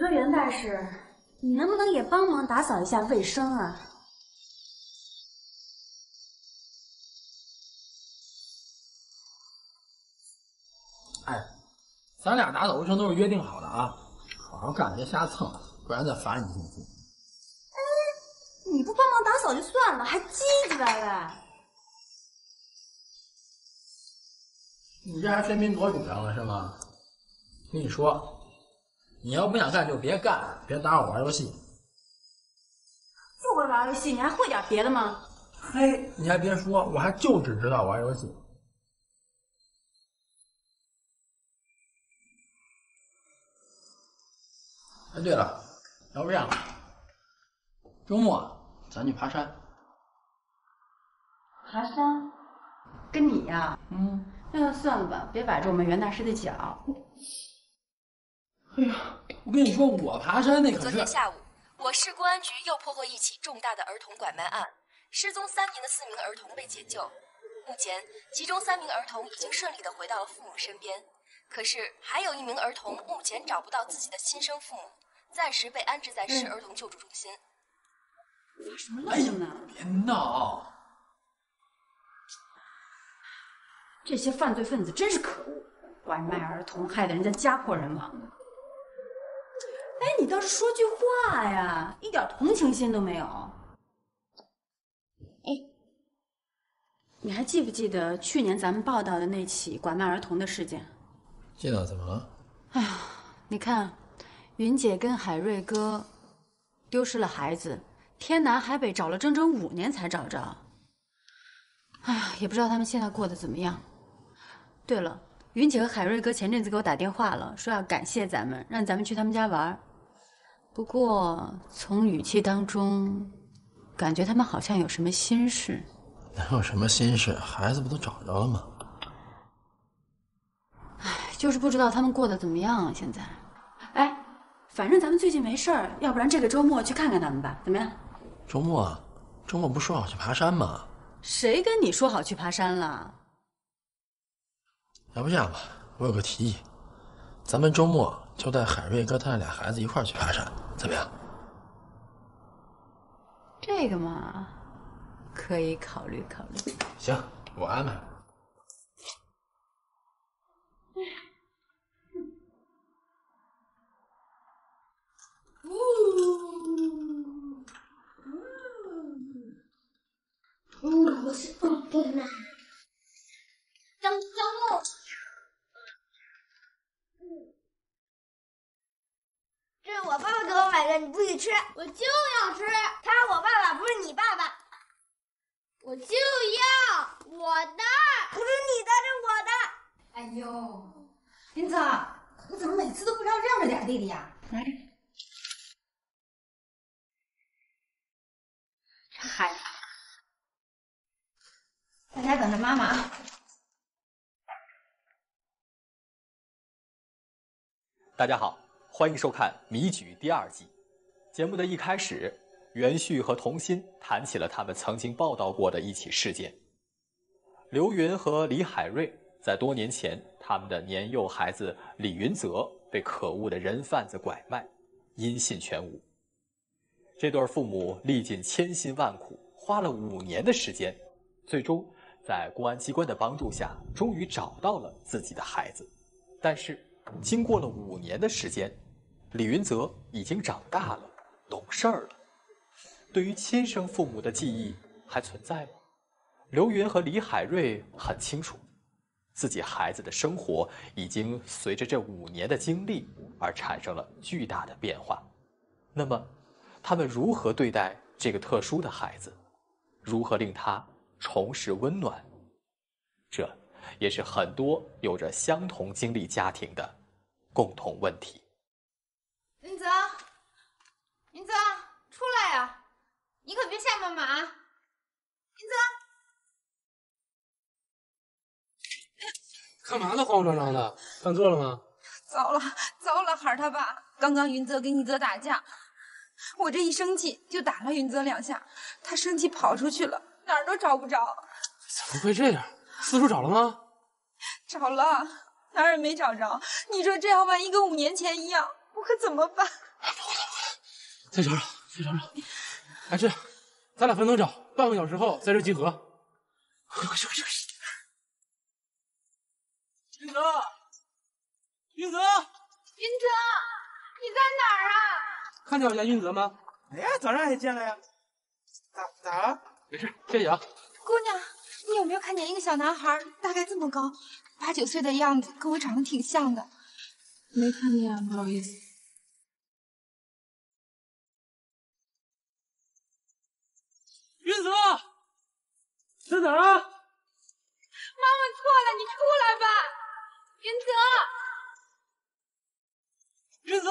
说袁大师，你能不能也帮忙打扫一下卫生啊？哎，咱俩打扫卫生都是约定好的啊，好好干，别瞎蹭，不然再罚你1天薪。你不帮忙打扫就算了，还唧唧歪歪。你这还喧宾夺主张了是吗？跟你说，你要不想干就别干，别打扰我玩游戏。就会玩游戏，你还会点别的吗？嘿，你还别说，我还就只知道玩游戏。哎，对了，要不这样，周末咱去爬山。爬山？跟你呀？那就算了吧，别摆着我们袁大师的脚。哎呀，我跟你说，我爬山那可是……昨天下午，我市公安局又破获一起重大的儿童拐卖案，失踪3名的4名儿童被解救。目前，其中3名儿童已经顺利地回到了父母身边，可是还有1名儿童目前找不到自己的亲生父母，暂时被安置在市儿童救助中心。发什么愣呢？别闹！这些犯罪分子真是可恶，拐卖儿童，害得人家家破人亡。哎，你倒是说句话呀，一点同情心都没有。哎，你还记不记得去年咱们报道的那起拐卖儿童的事件？记得，怎么了？哎呀，你看，云姐跟海瑞哥丢失了孩子，天南海北找了整整5年才找着。哎呀，也不知道他们现在过得怎么样。对了，云姐和海瑞哥前阵子给我打电话了，说要感谢咱们，让咱们去他们家玩。不过从语气当中，感觉他们好像有什么心事。哪有什么心事？孩子不都找着了吗？哎，就是不知道他们过得怎么样啊，现在。哎，反正咱们最近没事儿，要不然这个周末去看看他们吧，怎么样？周末不说好去爬山吗？谁跟你说好去爬山了？要不这样吧，我有个提议，咱们周末就带海瑞哥他俩孩子一块儿去爬山，怎么样？这个嘛，可以考虑考虑。行，我安排。我是宝贝们，张木。这是我爸爸给我买的，你不许吃。我就要吃。他是我爸爸，不是你爸爸。我就要我的，不是你的，是我的。哎呦，林子，你怎么每次都不知道让着点弟弟呀？来，这孩子，在家等着妈妈啊。大家好，欢迎收看《迷局》第2季。节目的一开始，袁旭和童心谈起了他们曾经报道过的一起事件。刘云和李海瑞在多年前，他们的年幼孩子李云泽被可恶的人贩子拐卖，音信全无。这对父母历尽千辛万苦，花了5年的时间，最终在公安机关的帮助下，终于找到了自己的孩子。但是经过了5年的时间，李云泽已经长大了，懂事儿了。对于亲生父母的记忆还存在吗？刘云和李海瑞很清楚，自己孩子的生活已经随着这5年的经历而产生了巨大的变化。那么，他们如何对待这个特殊的孩子？如何令他重拾温暖？这也是很多有着相同经历家庭的共同问题。林泽，林泽，出来呀！你可别吓妈妈啊！林泽，干嘛呢？慌慌张张的，犯错了吗？糟了，糟了，孩儿他爸，刚刚云泽跟一泽打架，我这一生气就打了云泽2下，他生气跑出去了，哪儿都找不着。怎么会这样？四处找了吗？找了，哪儿也没找着。你说这要万一跟5年前一样，我可怎么办？再找找，再找找。哎，这样，咱俩分头找，半个小时后在这集合。快去！云泽，云泽，云泽，你在哪儿啊？看见我家云泽吗？哎呀，早上还见了呀。咋了？没事，谢谢啊。姑娘，你有没有看见一个小男孩，大概这么高，8、9岁的样子，跟我长得挺像的。没看见啊，不好意思。云泽，在哪儿啊？妈妈错了，你出来吧，云泽。云泽。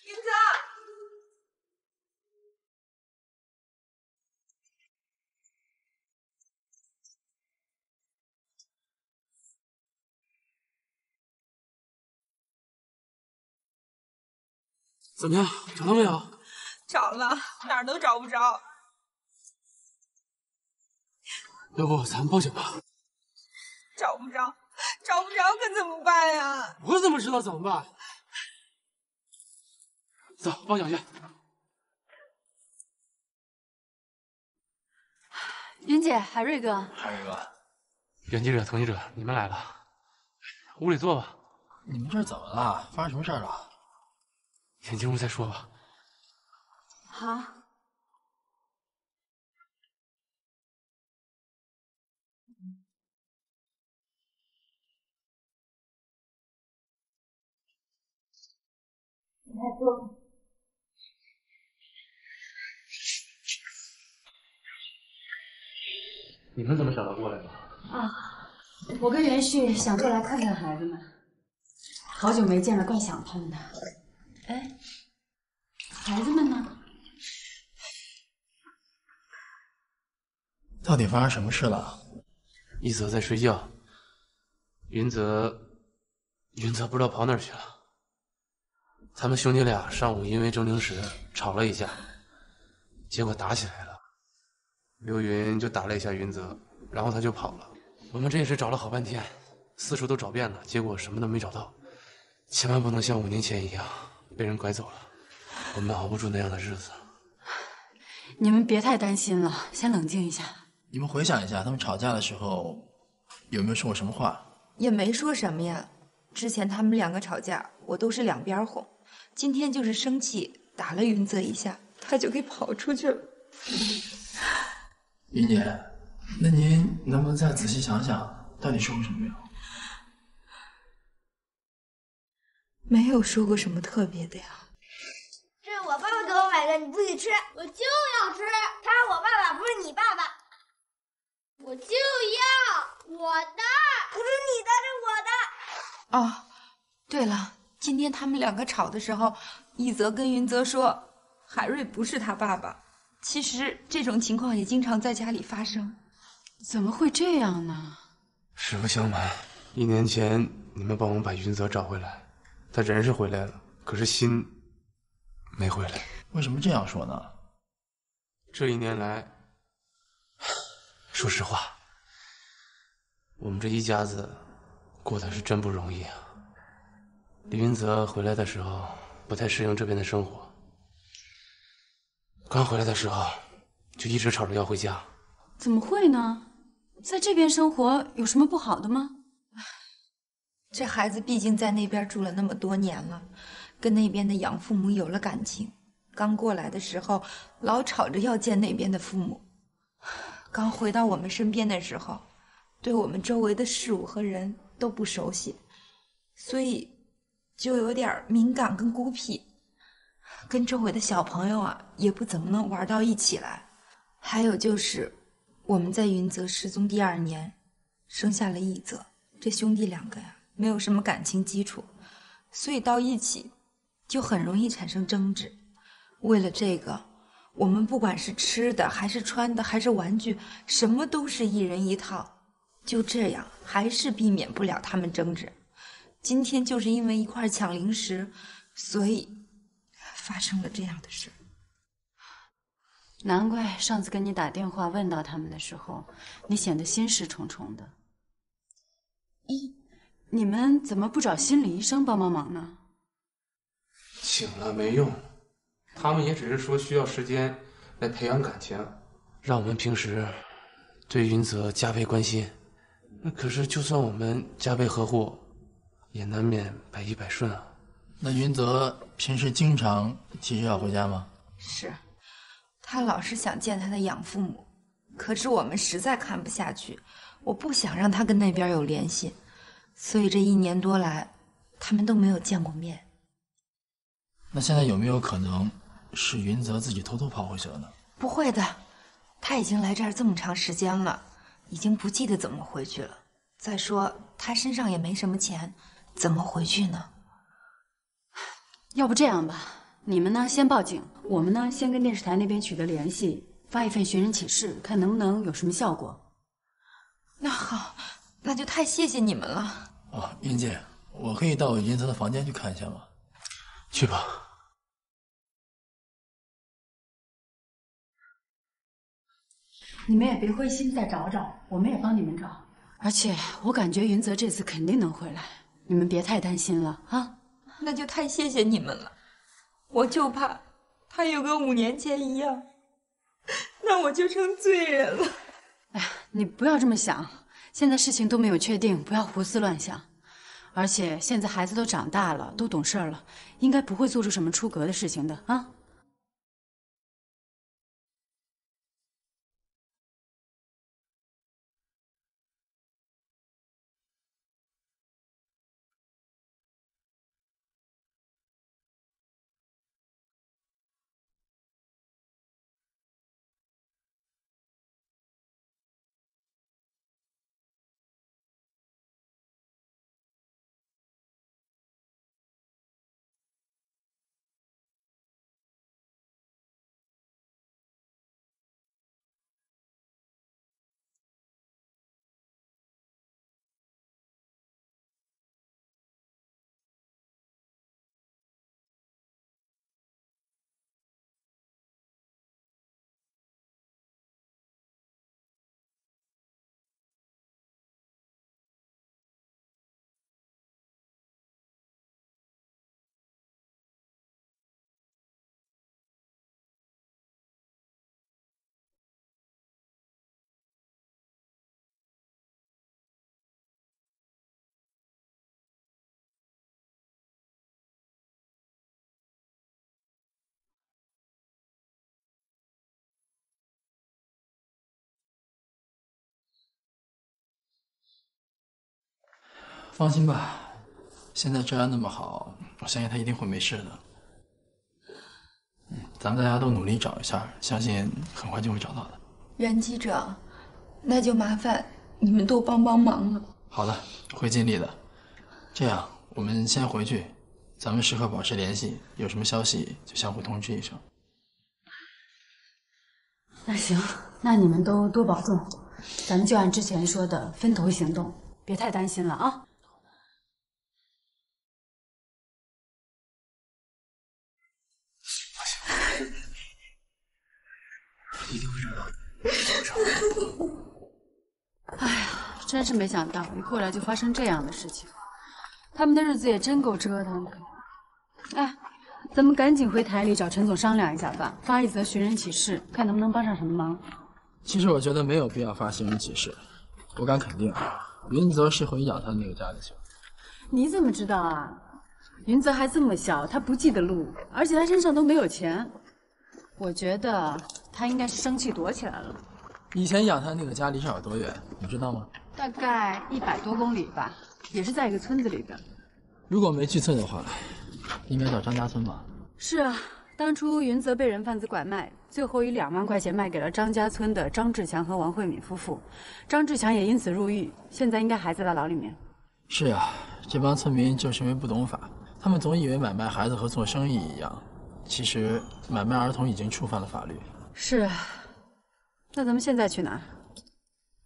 云泽，怎么样，找到没有？找了，哪儿都找不着。要不咱们报警吧？找不着，可怎么办呀？我怎么知道怎么办？走，报警去。云姐，海瑞哥，海瑞哥，袁记者、滕记者，你们来了，屋里坐吧。你们这儿怎么了？发生什么事儿了？先进屋再说吧。好。你快坐。你们怎么想到过来的？啊，我跟袁旭想过来看看孩子们，好久没见了，怪想他们的。哎，孩子们呢？到底发生什么事了？一泽在睡觉，云泽不知道跑哪儿去了。他们兄弟俩上午因为争零食吵了一架，结果打起来了。刘云就打了一下云泽，然后他就跑了。我们这也是找了好半天，四处都找遍了，结果什么都没找到。千万不能像5年前一样被人拐走了，我们熬不住那样的日子。你们别太担心了，先冷静一下。你们回想一下，他们吵架的时候有没有说过什么话？也没说什么呀。之前他们2个吵架，我都是两边哄。今天就是生气打了云泽一下，他就给跑出去了。云姐，那您能不能再仔细想想，到底说过什么没有？没有说过什么特别的呀。这是我爸爸给我买的，你不许吃！我就要吃！他我爸爸，不是你爸爸。我就要我的，不是你的，是我的。哦，对了，今天他们2个吵的时候，一泽跟云泽说海瑞不是他爸爸。其实这种情况也经常在家里发生。怎么会这样呢？实不相瞒，1年前你们帮我把云泽找回来，他人是回来了，可是心没回来。为什么这样说呢？这1年来，说实话，我们这一家子过得是真不容易啊。李云泽回来的时候不太适应这边的生活，刚回来的时候就一直吵着要回家。怎么会呢？在这边生活有什么不好的吗？这孩子毕竟在那边住了那么多年了，跟那边的养父母有了感情。刚过来的时候老吵着要见那边的父母，刚回到我们身边的时候，对我们周围的事物和人都不熟悉，所以就有点敏感跟孤僻，跟周围的小朋友啊也不怎么能玩到一起来。还有就是我们在云泽失踪第2年生下了一泽，这兄弟2个呀没有什么感情基础，所以到一起就很容易产生争执。为了这个，我们不管是吃的还是穿的还是玩具，什么都是一人一套。就这样还是避免不了他们争执。今天就是因为一块抢零食，所以发生了这样的事。难怪上次跟你打电话问到他们的时候，你显得心事重重的。你们怎么不找心理医生帮帮忙呢？请了没用，他们也只是说需要时间来培养感情，让我们平时对云泽加倍关心。可是就算我们加倍呵护，也难免百依百顺啊。那云泽平时经常提着要回家吗？是，他老是想见他的养父母，可是我们实在看不下去，我不想让他跟那边有联系，所以这1年多来，他们都没有见过面。那现在有没有可能是云泽自己偷偷跑回去了呢？不会的，他已经来这儿这么长时间了，已经不记得怎么回去了。再说他身上也没什么钱，怎么回去呢？要不这样吧，你们呢先报警，我们呢先跟电视台那边取得联系，发一份寻人启事，看能不能有什么效果。那好，那就太谢谢你们了。哦，云姐，我可以到云泽的房间去看一下吗？去吧。你们也别灰心，再找找，我们也帮你们找。而且我感觉云泽这次肯定能回来，你们别太担心了啊。那就太谢谢你们了，我就怕他又跟5年前一样，那我就成罪人了。哎呀，你不要这么想，现在事情都没有确定，不要胡思乱想。而且现在孩子都长大了，都懂事了，应该不会做出什么出格的事情的啊。放心吧，现在治安那么好，我相信他一定会没事的。咱们大家都努力找一下，相信很快就会找到的。袁机长，那就麻烦你们多帮帮忙了。好的，会尽力的。这样，我们先回去，咱们时刻保持联系，有什么消息就相互通知一声。那行，那你们都多保重，咱们就按之前说的分头行动，别太担心了啊。一定会让到的。哎呀，真是没想到一过来就发生这样的事情，他们的日子也真够折腾的。哎，咱们赶紧回台里找陈总商量一下吧，发一则寻人启事，看能不能帮上什么忙。其实我觉得没有必要发寻人启事，我敢肯定，云泽是回养他那个家里去了。你怎么知道啊？云泽还这么小，他不记得路，而且他身上都没有钱。我觉得他应该是生气躲起来了。以前养他那个家离这儿有多远，你知道吗？大概100多公里吧，也是在一个村子里边。如果没记错的话，应该叫张家村吧？是啊，当初云泽被人贩子拐卖，最后以2万块钱卖给了张家村的张志强和王慧敏夫妇，张志强也因此入狱，现在应该还在他牢里面。是啊，这帮村民就是因为不懂法，他们总以为买卖孩子和做生意一样，其实买卖儿童已经触犯了法律。是啊，那咱们现在去哪儿？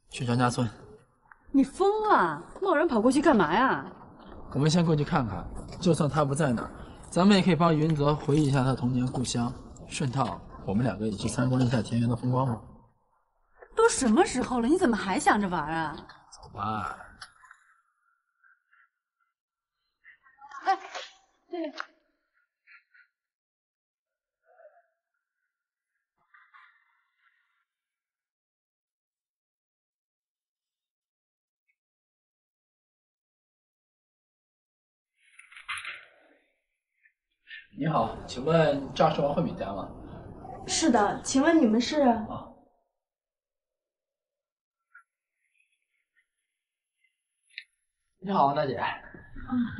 去张家村。你疯了？贸然跑过去干嘛呀？我们先过去看看，就算他不在那儿，咱们也可以帮云泽回忆一下他的童年故乡，顺道我们两个也去参观了一下田园的风光嘛。都什么时候了，你怎么还想着玩啊？走吧。哎，对。你好，请问这是王慧敏家吗？是的，请问你们是？啊。你好，王大姐。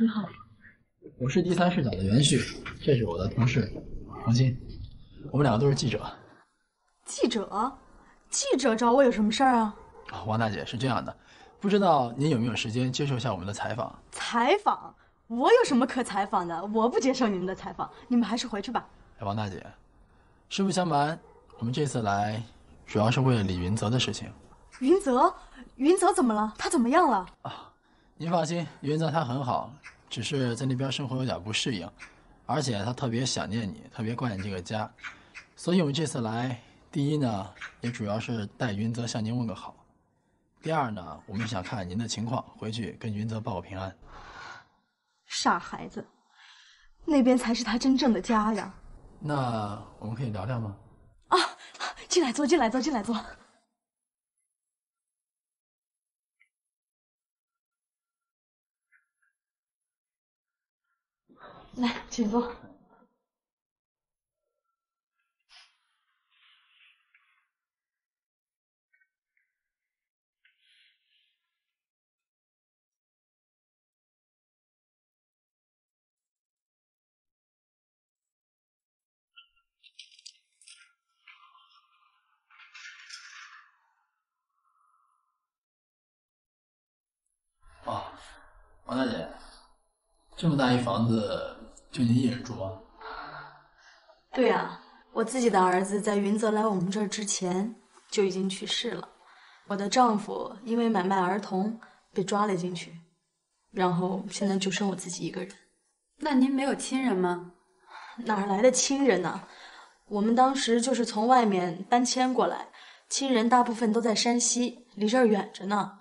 你好。我是第三视角的袁旭，这是我的同事黄鑫，我们两个都是记者。记者？记者找我有什么事儿啊？王大姐是这样的，不知道您有没有时间接受一下我们的采访？采访？我有什么可采访的？我不接受你们的采访，你们还是回去吧。王大姐，实不相瞒，我们这次来主要是为了李云泽的事情。云泽？云泽怎么了？他怎么样了？您放心，云泽他很好，只是在那边生活有点不适应，而且他特别想念你，特别挂念这个家，所以我们这次来，第一呢，也主要是带云泽向您问个好；第二呢，我们想看您的情况，回去跟云泽报个平安。傻孩子，那边才是他真正的家呀。那我们可以聊聊吗？进来坐，进来坐，进来坐。来，请坐。王大姐，这么大一房子，就您一人住吗？对呀，我自己的儿子在云泽来我们这儿之前就已经去世了，我的丈夫因为买卖儿童被抓了进去，然后现在就剩我自己一个人。那您没有亲人吗？哪来的亲人呢？我们当时就是从外面搬迁过来，亲人大部分都在山西，离这儿远着呢。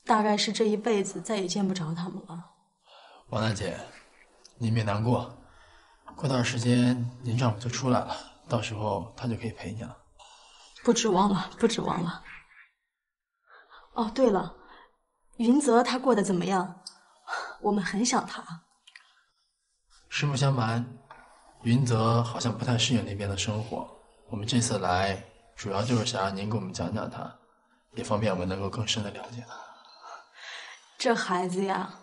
大概是这一辈子再也见不着他们了。王大姐，您别难过，过段时间您丈夫就出来了，到时候他就可以陪你了。不指望了，不指望了。哦，对了，云泽他过得怎么样？我们很想他。实不相瞒，云泽好像不太适应那边的生活。我们这次来，主要就是想让您给我们讲讲他，也方便我们能够更深的了解他。这孩子呀，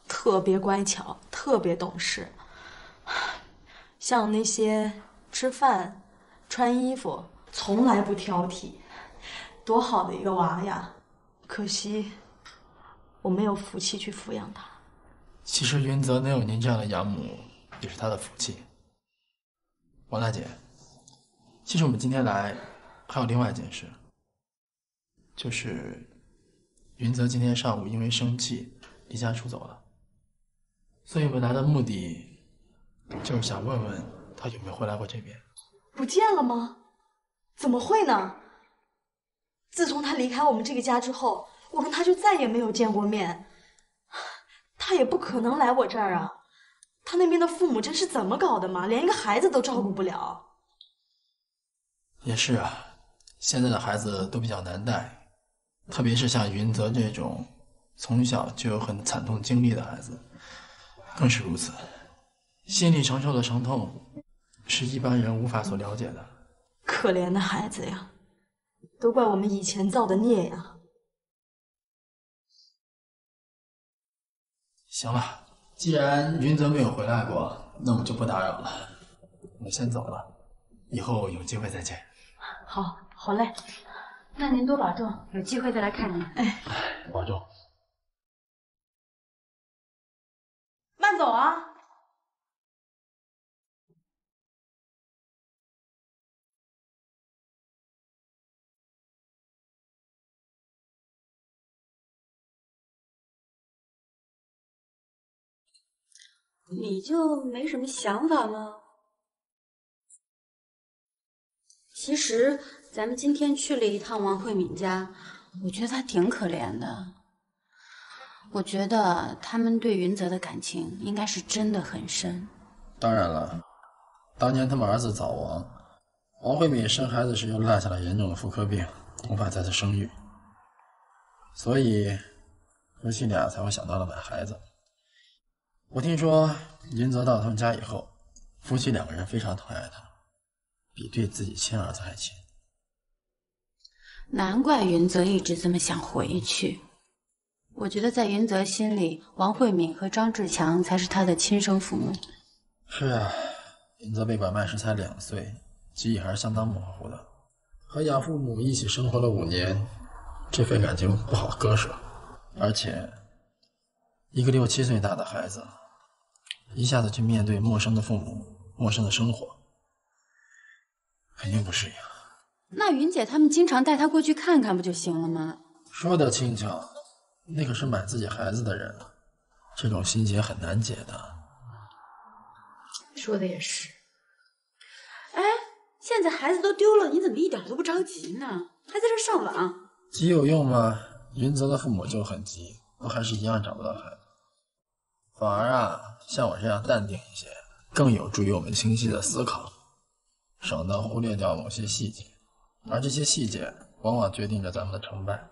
特别乖巧，特别懂事。像那些吃饭、穿衣服，从来不挑剔，多好的一个娃呀！可惜我没有福气去抚养他。其实云泽能有您这样的养母，也是他的福气。王大姐，其实我们今天来还有另外一件事，就是云泽今天上午因为生气离家出走了，所以我们来的目的就是想问问他有没有回来过这边。不见了吗？怎么会呢？自从他离开我们这个家之后，我跟他就再也没有见过面。他也不可能来我这儿啊！他那边的父母真是怎么搞的嘛，连一个孩子都照顾不了。也是啊，现在的孩子都比较难带，特别是像云泽这种从小就有很惨痛经历的孩子，更是如此。心里承受的伤痛，是一般人无法所了解的。可怜的孩子呀，都怪我们以前造的孽呀。行了，既然云泽没有回来过，那我们就不打扰了，我先走了，以后有机会再见。好，好嘞。那您多保重，有机会再来看您。哎，保重。慢走啊！你就没什么想法吗？其实咱们今天去了一趟王慧敏家，我觉得她挺可怜的。我觉得他们对云泽的感情应该是真的很深。当然了，当年他们儿子早亡，王慧敏生孩子时又落下了严重的妇科病，无法再次生育，所以夫妻俩才会想到了买孩子。我听说云泽到他们家以后，夫妻2个人非常疼爱他，比对自己亲儿子还亲。难怪云泽一直这么想回去。我觉得在云泽心里，王慧敏和张志强才是他的亲生父母。是啊，云泽被拐卖时才2岁，记忆还是相当模糊的。和养父母一起生活了5年，这份感情不好割舍。而且，一个6、7岁大的孩子，一下子去面对陌生的父母、陌生的生活，肯定不适应。那云姐他们经常带他过去看看不就行了吗？说得轻巧，那可是买自己孩子的人，这种心结很难解的。说的也是。哎，现在孩子都丢了，你怎么一点都不着急呢？还在这上网？急有用吗？云泽的父母就很急，都还是一样找不到孩子。反而啊，像我这样淡定一些，更有助于我们清晰的思考，省得忽略掉某些细节，而这些细节往往决定着咱们的成败。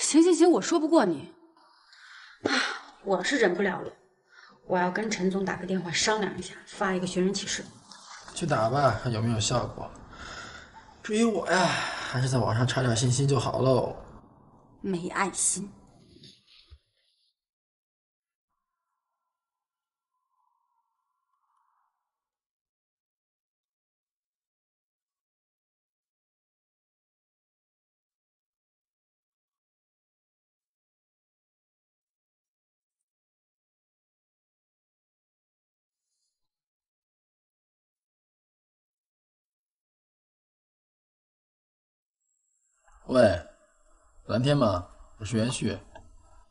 行行行，我说不过你。我是忍不了了，我要跟陈总打个电话商量一下，发一个寻人启事。去打吧，看有没有效果。至于我呀，还是在网上查点信息就好喽。没爱心。喂，蓝天吗？我是袁旭。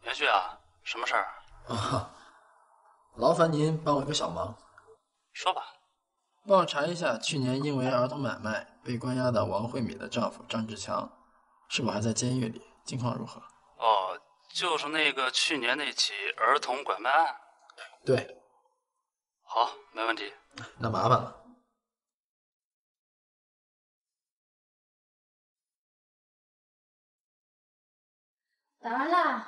袁旭啊，什么事儿？啊，劳烦您帮我一个小忙。说吧。帮我查一下，去年因为儿童买卖被关押的王慧敏的丈夫张志强，是否还在监狱里？近况如何？哦，就是那个去年那起儿童拐卖案。对。好，没问题。那麻烦了。打完了，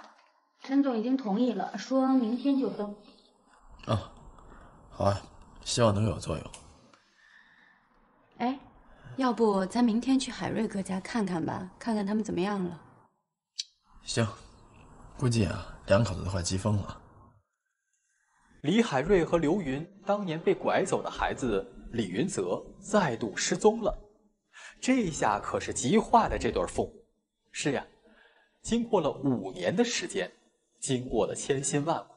陈总已经同意了，说明天就登记。哦，好啊，希望能有作用。哎，要不咱明天去海瑞哥家看看吧，看看他们怎么样了。行，估计啊，2口子都快急疯了。李海瑞和刘云当年被拐走的孩子李云泽再度失踪了，这下可是急坏了这对父母。是呀，经过了5年的时间，经过了千辛万苦，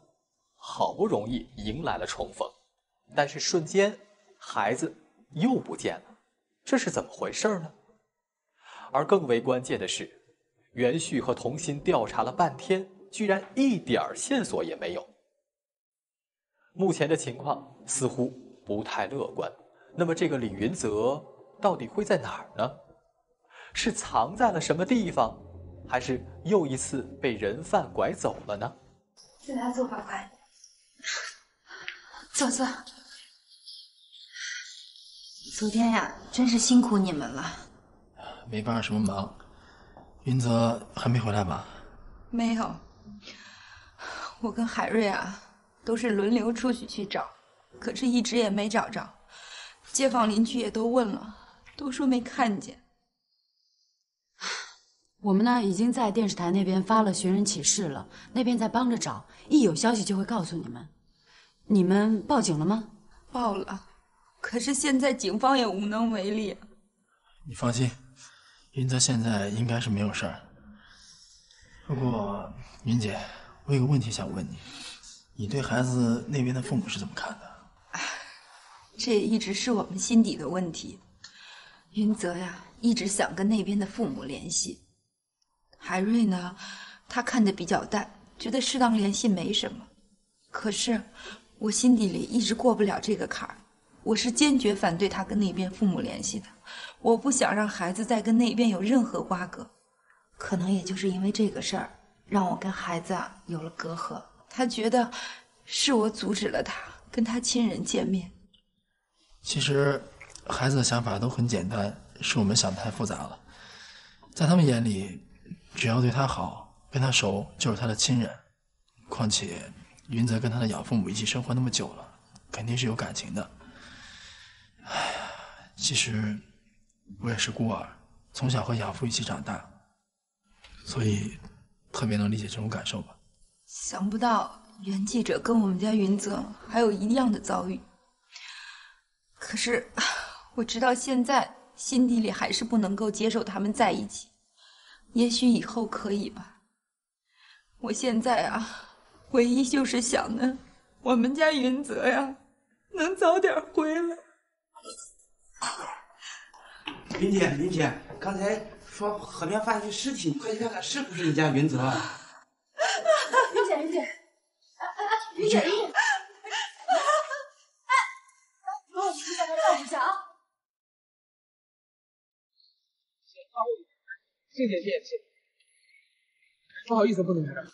好不容易迎来了重逢，但是瞬间孩子又不见了，这是怎么回事呢？而更为关键的是，袁旭和童心调查了半天，居然一点线索也没有。目前的情况似乎不太乐观，那么这个李云泽到底会在哪儿呢？是藏在了什么地方，还是又一次被人贩拐走了呢？在家坐吧，快。坐坐。昨天呀，真是辛苦你们了。没帮上什么忙。云泽还没回来吧？没有。我跟海瑞啊，都是轮流出去找，可是一直也没找着。街坊邻居也都问了，都说没看见。我们呢已经在电视台那边发了寻人启事了，那边在帮着找，一有消息就会告诉你们。你们报警了吗？报了，可是现在警方也无能为力。你放心，云泽现在应该是没有事儿。不过，云姐，我有个问题想问你，你对孩子那边的父母是怎么看的？这也一直是我们心底的问题。云泽呀，一直想跟那边的父母联系。海瑞呢，他看得比较淡，觉得适当联系没什么。可是我心底里一直过不了这个坎儿，我是坚决反对他跟那边父母联系的。我不想让孩子再跟那边有任何瓜葛。可能也就是因为这个事儿，让我跟孩子有了隔阂。他觉得是我阻止了他跟他亲人见面。其实，孩子的想法都很简单，是我们想的太复杂了。在他们眼里，只要对他好，跟他熟就是他的亲人。况且，云泽跟他的养父母一起生活那么久了，肯定是有感情的。唉，其实我也是孤儿，从小和养父一起长大，所以特别能理解这种感受吧。想不到袁记者跟我们家云泽还有一样的遭遇，可是我直到现在心底里还是不能够接受他们在一起。也许以后可以吧。我现在唯一就是想呢，我们家云泽呀，能早点回来。云姐，刚才说河边发现尸体，你快去看看是不是你家云泽啊？云姐，帮我去把他照顾一下啊！谢谢。不好意思，不能来这儿，不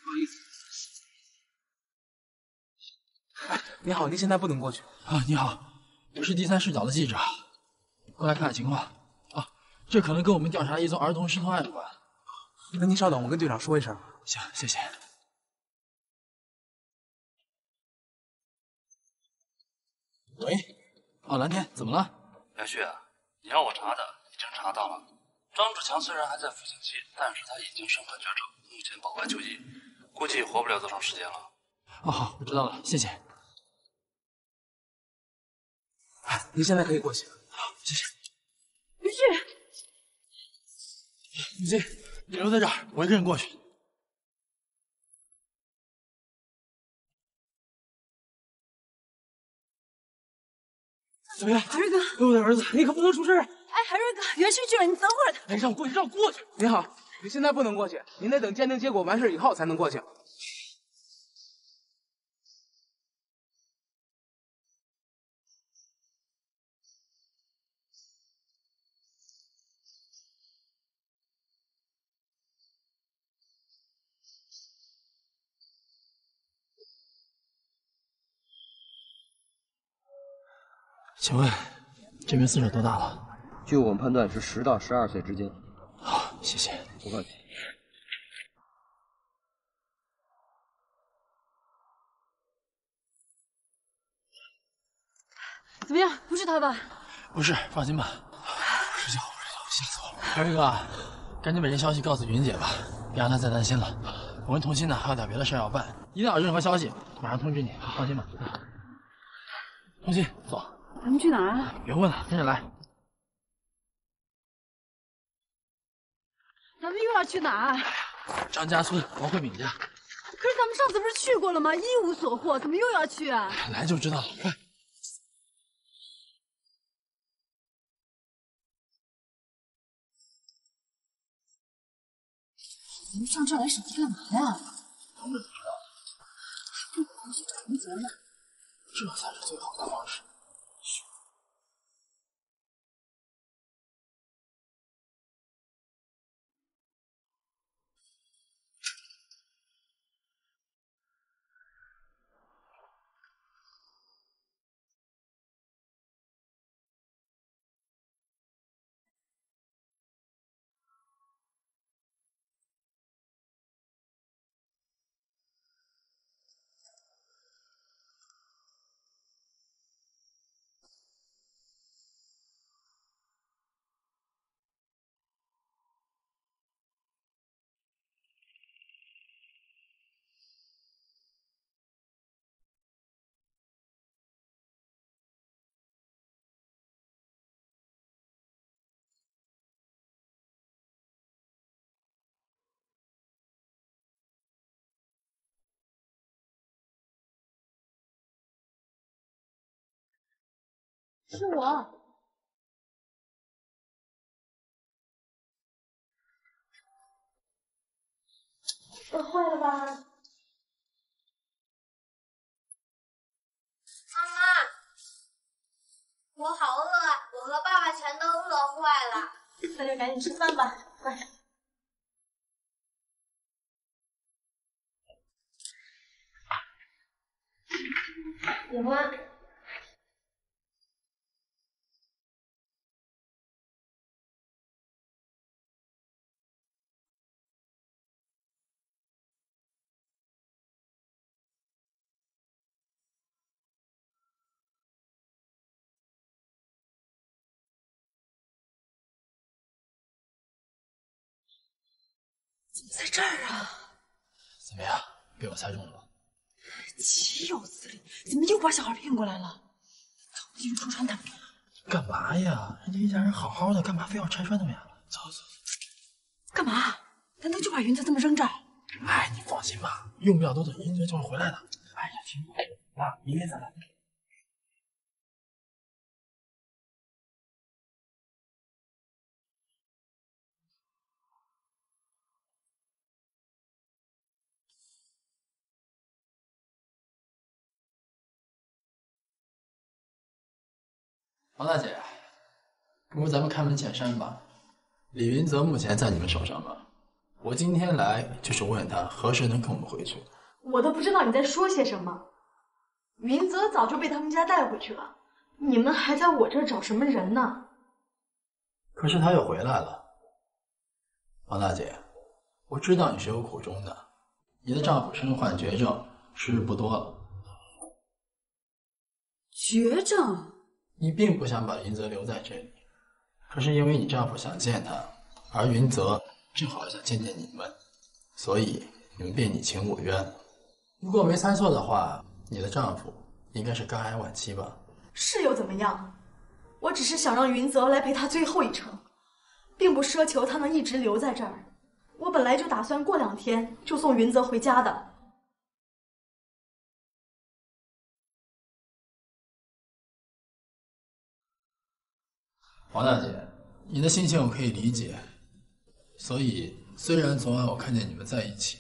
好意思。你好，您现在不能过去啊。你好，我是第三视角的记者，过来看看情况啊。这可能跟我们调查一宗儿童失踪案有关。那您稍等，我跟队长说一声。行，谢谢。喂，蓝天，怎么了？梁旭，你让我查的已经查到了。张志强虽然还在服刑期，但是他已经身患绝症，目前保外就医，估计活不了多长时间了。哦，好，我知道了，谢谢。您现在可以过去。好，谢谢。云旭，雨欣，你留在这儿，我一个人过去。怎么样，海瑞哥？我的儿子，你可不能出事！哎，海瑞哥，袁旭去了，你等会儿。哎，让我过去，让我过去！您好，你现在不能过去，您得等鉴定结果完事以后才能过去。请问这名死者多大了？据我们判断是10到12岁之间。好，谢谢。不客气。怎么样？不是他吧？不是，放心吧。睡觉，吓死我了。海瑞哥，赶紧把这消息告诉云姐吧，别让她再担心了。我跟童心呢还有点别的事要办，一旦有任何消息，马上通知你，放心吧。童心，走。咱们去哪儿啊？别问了，跟着来。咱们又要去哪儿？张家村王慧敏家。可是咱们上次不是去过了吗？一无所获，怎么又要去啊？来就知道了，快！你们上这儿来审计干嘛呀？我也不知道，还不如回去找云泽呢。这才是最好的方式。是我。饿坏了吧？妈妈，我好饿啊！我和爸爸全都饿坏那就赶紧吃饭吧，快。喜欢。怎么在这儿啊？怎么样，被我猜中了吧？岂有此理！怎么又把小孩骗过来了？赶紧戳穿他！干嘛呀？人家一家人好好的，干嘛非要拆穿他们呀？走走走。干嘛？难道就把云泽这么扔这儿？哎，你放心吧，用不了多久，云泽就会回来的。哎呀，听我的，明天再来。王大姐，不如咱们开门见山吧。李云泽目前在你们手上吗？我今天来就是问他何时能跟我们回去。我都不知道你在说些什么。云泽早就被他们家带回去了，你们还在我这儿找什么人呢？可是他又回来了。王大姐，我知道你是有苦衷的，你的丈夫身患绝症，时日不多了。绝症？你并不想把云泽留在这里，可是因为你丈夫想见他，而云泽正好想见见你们，所以你们便你情我愿。如果没猜错的话，你的丈夫应该是肝癌晚期吧？是又怎么样？我只是想让云泽来陪他最后一程，并不奢求他能一直留在这儿。我本来就打算过2天就送云泽回家的。王大姐，你的心情我可以理解。所以，虽然昨晚我看见你们在一起，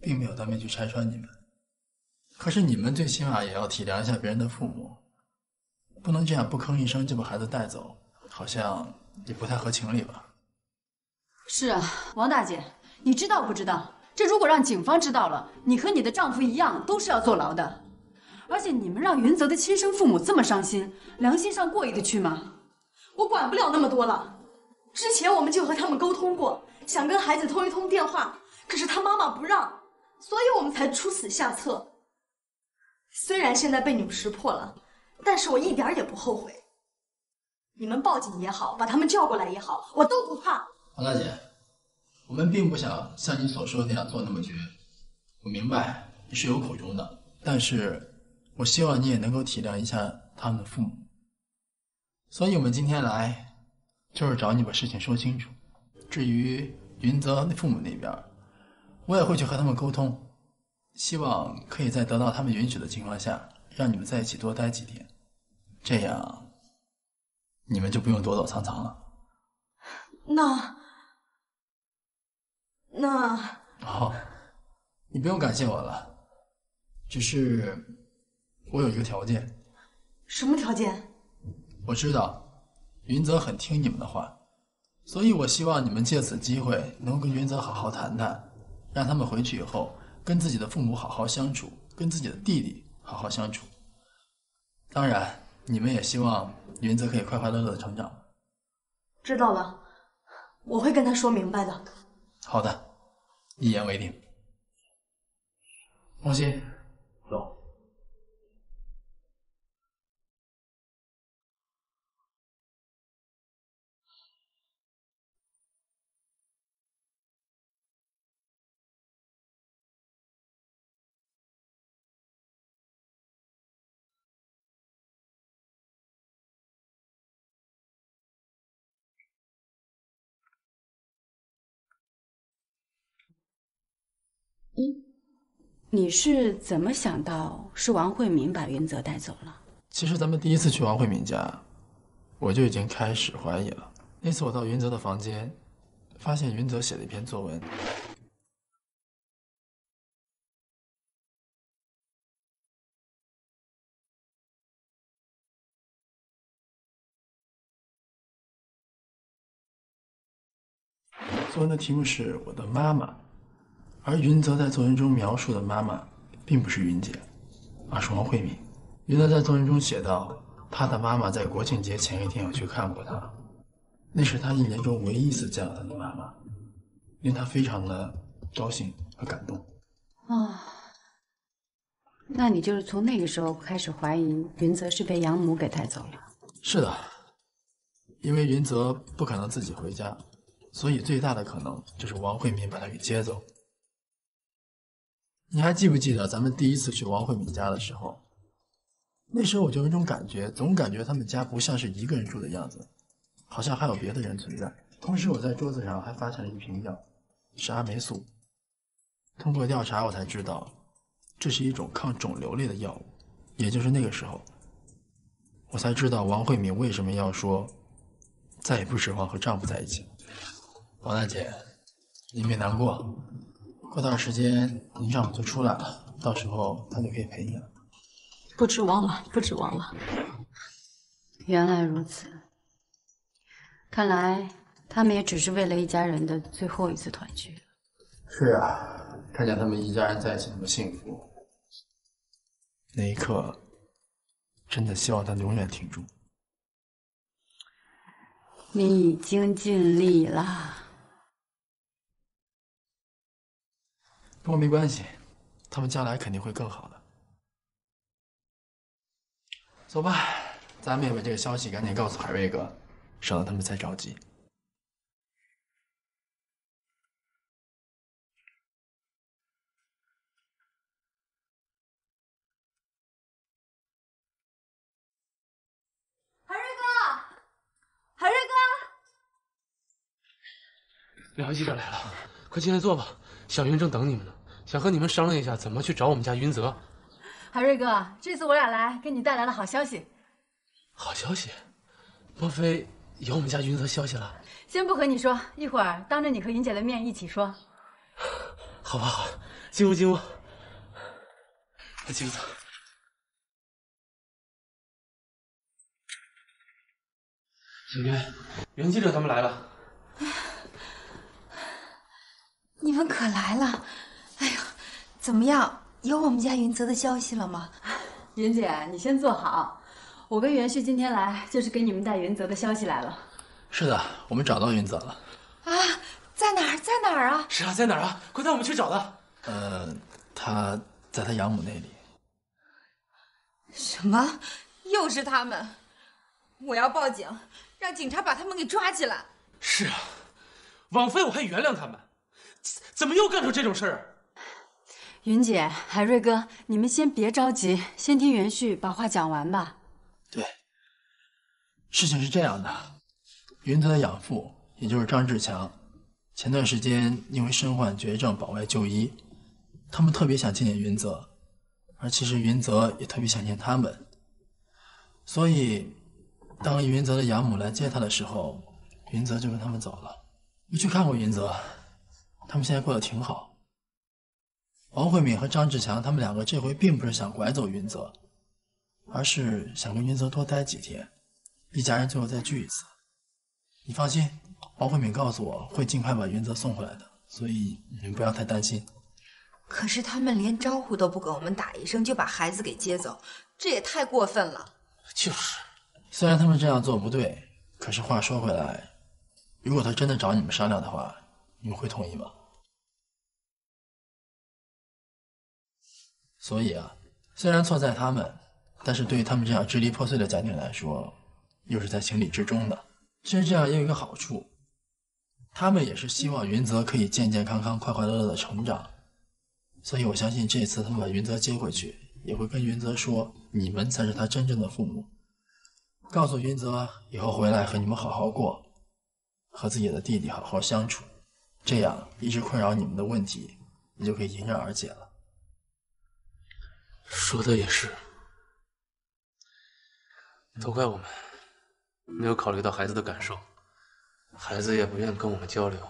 并没有当面去拆穿你们，可是你们最起码也要体谅一下别人的父母，不能这样不吭一声就把孩子带走，好像也不太合情理吧？是啊，王大姐，你知道不知道？这如果让警方知道了，你和你的丈夫一样都是要坐牢的。而且你们让云泽的亲生父母这么伤心，良心上过意得去吗？我管不了那么多了。之前我们就和他们沟通过，想跟孩子通一通电话，可是他妈妈不让，所以我们才出此下策。虽然现在被你们识破了，但是我一点也不后悔。你们报警也好，把他们叫过来也好，我都不怕。王大姐，我们并不想像你所说的那样做那么绝。我明白你是有苦衷的，但是我希望你也能够体谅一下他们的父母。所以我们今天来，就是找你把事情说清楚。至于云泽父母那边，我也会去和他们沟通，希望可以在得到他们允许的情况下，让你们在一起多待几天，这样你们就不用躲躲藏藏了。那哦，你不用感谢我了，只是我有一个条件。什么条件？我知道云泽很听你们的话，所以我希望你们借此机会能跟云泽好好谈谈，让他们回去以后跟自己的父母好好相处，跟自己的弟弟好好相处。当然，你们也希望云泽可以快快乐乐的成长。知道了，我会跟他说明白的。好的，一言为定。放心，走。你是怎么想到是王慧敏把云泽带走了？其实咱们第一次去王慧敏家，我就已经开始怀疑了。那次我到云泽的房间，发现云泽写了一篇作文，作文的题目是我的妈妈，而云泽在作文中描述的妈妈并不是云姐，而是王慧敏。云泽在作文中写道，他的妈妈在国庆节前一天有去看过他，那是他一年中唯一一次见到他的妈妈，令他非常的高兴和感动。那你就是从那个时候开始怀疑云泽是被养母给带走了？是的，因为云泽不可能自己回家，所以最大的可能就是王慧敏把他给接走。你还记不记得咱们第一次去王慧敏家的时候？那时候我就有一种感觉，总感觉他们家不像是一个人住的样子，好像还有别的人存在。同时我在桌子上还发现了一瓶药，是阿霉素。通过调查我才知道，这是一种抗肿瘤类的药物。也就是那个时候，我才知道王慧敏为什么要说再也不指望和丈夫在一起。王大姐，您别难过，过段时间您丈夫就出来了，到时候他就可以陪你了。不指望了，不指望了。原来如此，看来他们也只是为了一家人的最后一次团聚。是啊，看见他们一家人在一起那么幸福，那一刻真的希望他永远挺住。你已经尽力了。不过没关系，他们将来肯定会更好的。走吧，咱们也把这个消息赶紧告诉海瑞哥，省得他们再着急。海瑞哥，海瑞哥，两位记者来了，快进来坐吧。小云正等你们呢，想和你们商量一下怎么去找我们家云泽。海瑞哥，这次我俩来给你带来了好消息。好消息？莫非有我们家云泽消息了？先不和你说，一会儿当着你和云姐的面一起说。好吧，好，进屋进屋。快进屋。小云，袁记者他们来了。你们可来了！哎呦，怎么样？有我们家云泽的消息了吗？云姐，你先坐好。我跟袁旭今天来就是给你们带云泽的消息来了。是的，我们找到云泽了。啊，在哪儿？在哪儿啊？是啊，在哪儿啊？快带我们去找他。他在他养母那里。什么？又是他们？我要报警，让警察把他们给抓起来。是啊，枉费我还原谅他们，怎么又干出这种事儿？云姐，海瑞哥，你们先别着急，先听袁旭把话讲完吧。对，事情是这样的，云泽的养父，也就是张志强，前段时间因为身患绝症保外就医，他们特别想见见云泽，而其实云泽也特别想见他们，所以当云泽的养母来接他的时候，云泽就跟他们走了。我去看过云泽，他们现在过得挺好。王慧敏和张志强他们两个这回并不是想拐走云泽，而是想跟云泽多待几天，一家人最后再聚一次。你放心，王慧敏告诉我会尽快把云泽送回来的，所以你们不要太担心。可是他们连招呼都不跟我们打一声就把孩子给接走，这也太过分了。就是，虽然他们这样做不对，可是话说回来，如果他真的找你们商量的话，你们会同意吗？所以啊，虽然错在他们，但是对于他们这样支离破碎的家庭来说，又是在情理之中的。其实这样也有一个好处，他们也是希望云泽可以健健康康、快快乐乐的成长。所以我相信这次他们把云泽接回去，也会跟云泽说，你们才是他真正的父母，告诉云泽以后回来和你们好好过，和自己的弟弟好好相处，这样一直困扰你们的问题也就可以迎刃而解了。说的也是，都怪我们没有考虑到孩子的感受，孩子也不愿跟我们交流。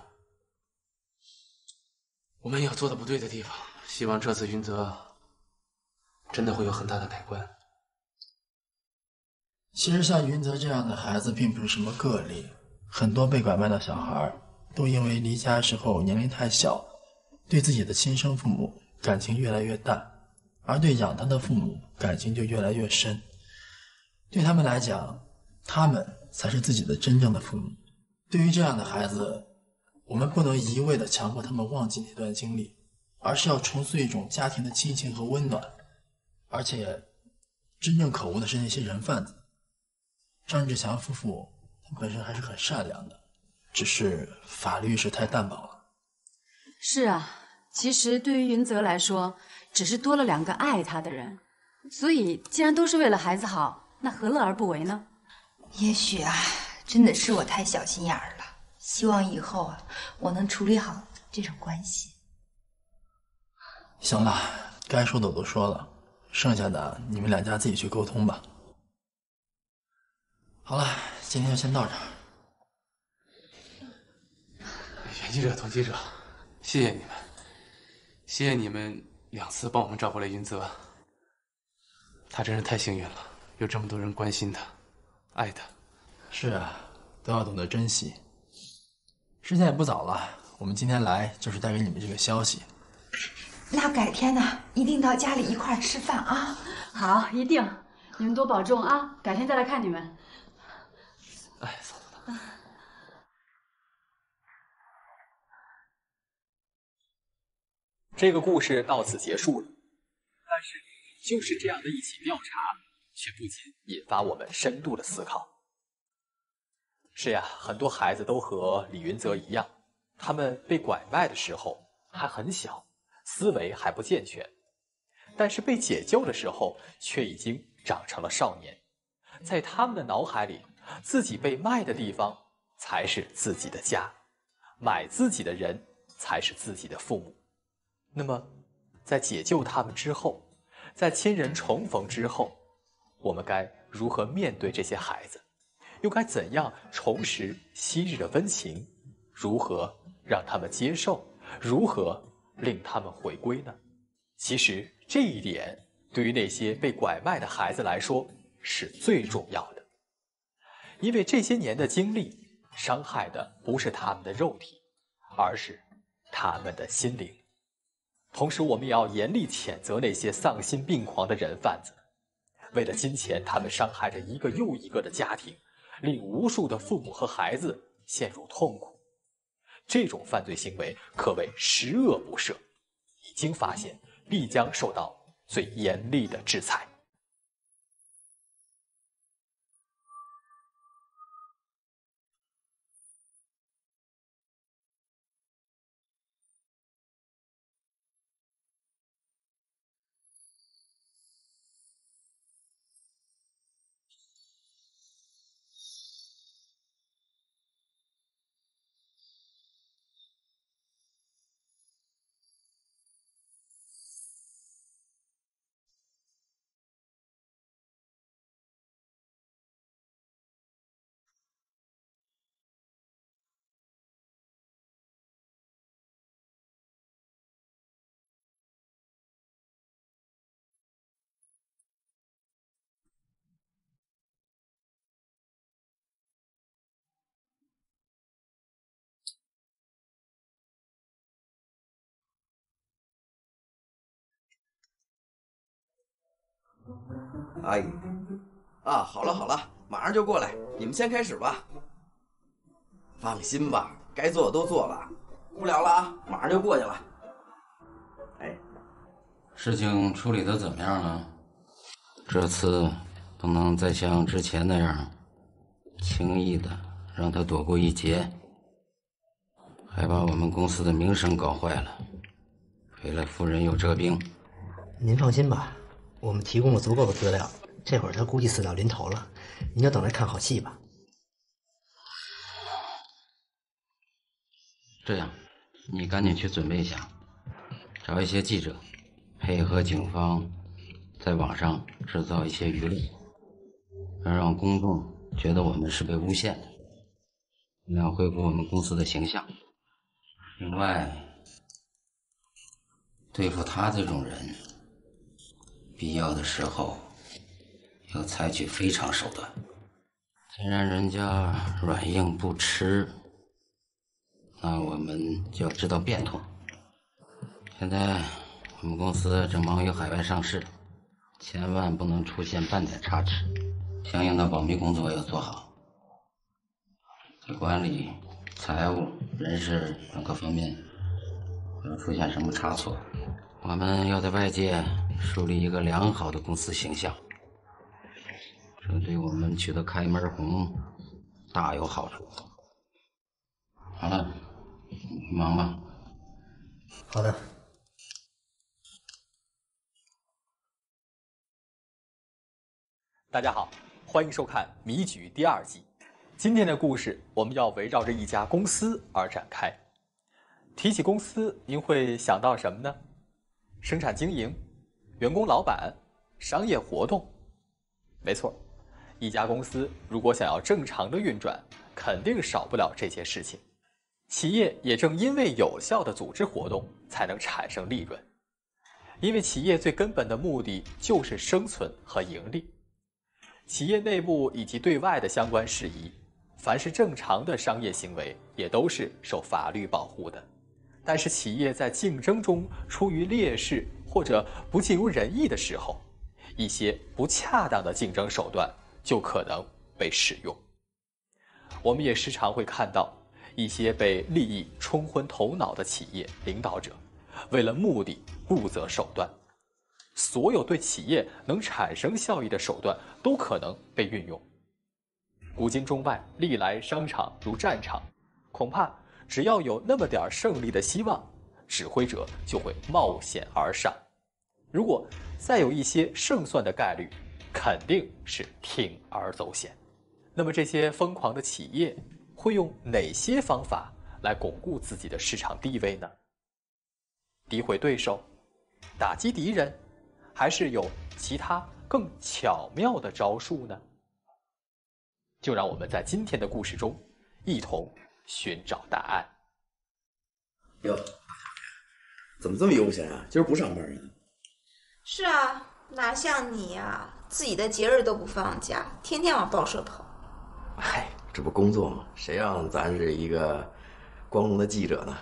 我们也有做的不对的地方，希望这次云泽真的会有很大的改观。其实像云泽这样的孩子并不是什么个例，很多被拐卖的小孩都因为离家时候年龄太小，对自己的亲生父母感情越来越淡，而对养他的父母感情就越来越深。对他们来讲，他们才是自己的真正的父母。对于这样的孩子，我们不能一味地强迫他们忘记那段经历，而是要重塑一种家庭的亲情和温暖。而且真正可恶的是那些人贩子。张志强夫妇他本身还是很善良的，只是法律是太淡薄了。是啊，其实对于云泽来说，只是多了2个爱他的人，所以既然都是为了孩子好，那何乐而不为呢？也许啊，真的是我太小心眼儿了。希望以后啊，我能处理好这种关系。行了，该说的我都说了，剩下的你们2家自己去沟通吧。好了，今天就先到这儿。袁记者、童记者，谢谢你们，谢谢你们2次帮我们找回了云泽。他真是太幸运了，有这么多人关心他、爱他。是啊，都要懂得珍惜。时间也不早了，我们今天来就是带给你们这个消息。那改天呢，一定到家里一块儿吃饭啊！好，一定。你们多保重啊，改天再来看你们。哎，嫂子。这个故事到此结束了，但是就是这样的一起调查，却不禁引发我们深度的思考。是呀，很多孩子都和李云泽一样，他们被拐卖的时候还很小，思维还不健全，但是被解救的时候却已经长成了少年。在他们的脑海里，自己被卖的地方才是自己的家，买自己的人才是自己的父母。那么在解救他们之后，在亲人重逢之后，我们该如何面对这些孩子，又该怎样重拾昔日的温情，如何让他们接受，如何令他们回归呢？其实这一点对于那些被拐卖的孩子来说是最重要的，因为这些年的经历伤害的不是他们的肉体，而是他们的心灵。同时我们也要严厉谴责那些丧心病狂的人贩子，为了金钱，他们伤害着一个又一个的家庭，令无数的父母和孩子陷入痛苦。这种犯罪行为可谓十恶不赦，一经发现必将受到最严厉的制裁。阿姨，啊，好了好了，马上就过来，你们先开始吧。放心吧，该做的都做了，不聊了啊，马上就过去了。哎，事情处理的怎么样了？这次不能再像之前那样轻易的让他躲过一劫，还把我们公司的名声搞坏了，赔了夫人又折兵。您放心吧，我们提供了足够的资料，这会儿他估计死到临头了，您就等着看好戏吧。这样，你赶紧去准备一下，找一些记者，配合警方在网上制造一些舆论，要让公众觉得我们是被诬陷的，那样恢复我们公司的形象。另外，对付他这种人，必要的时候要采取非常手段。既然人家软硬不吃，那我们就要知道变通。现在我们公司正忙于海外上市，千万不能出现半点差池，相应的保密工作要做好。在管理、财务、人事等各方面不要出现什么差错。我们要在外界树立一个良好的公司形象，这对我们取得开门红大有好处。好了，你忙吧。好的。大家好，欢迎收看《迷局》第2季。今天的故事，我们要围绕着一家公司而展开。提起公司，您会想到什么呢？生产经营、员工老板、商业活动？没错，一家公司如果想要正常的运转，肯定少不了这些事情。企业也正因为有效的组织活动，才能产生利润。因为企业最根本的目的就是生存和盈利。企业内部以及对外的相关事宜，凡是正常的商业行为，也都是受法律保护的。但是企业在竞争中处于劣势或者不尽如人意的时候，一些不恰当的竞争手段就可能被使用。我们也时常会看到一些被利益冲昏头脑的企业领导者，为了目的不择手段。所有对企业能产生效益的手段都可能被运用。古今中外，历来商场如战场，恐怕只要有那么点胜利的希望，指挥者就会冒险而上。如果再有一些胜算的概率，肯定是铤而走险。那么这些疯狂的企业会用哪些方法来巩固自己的市场地位呢？诋毁对手，打击敌人，还是有其他更巧妙的招数呢？就让我们在今天的故事中一同寻找答案。哟，怎么这么悠闲啊？今儿不上班啊？是啊，哪像你呀，自己的节日都不放假，天天往报社跑。嗨，这不工作吗？谁让咱是一个光荣的记者呢？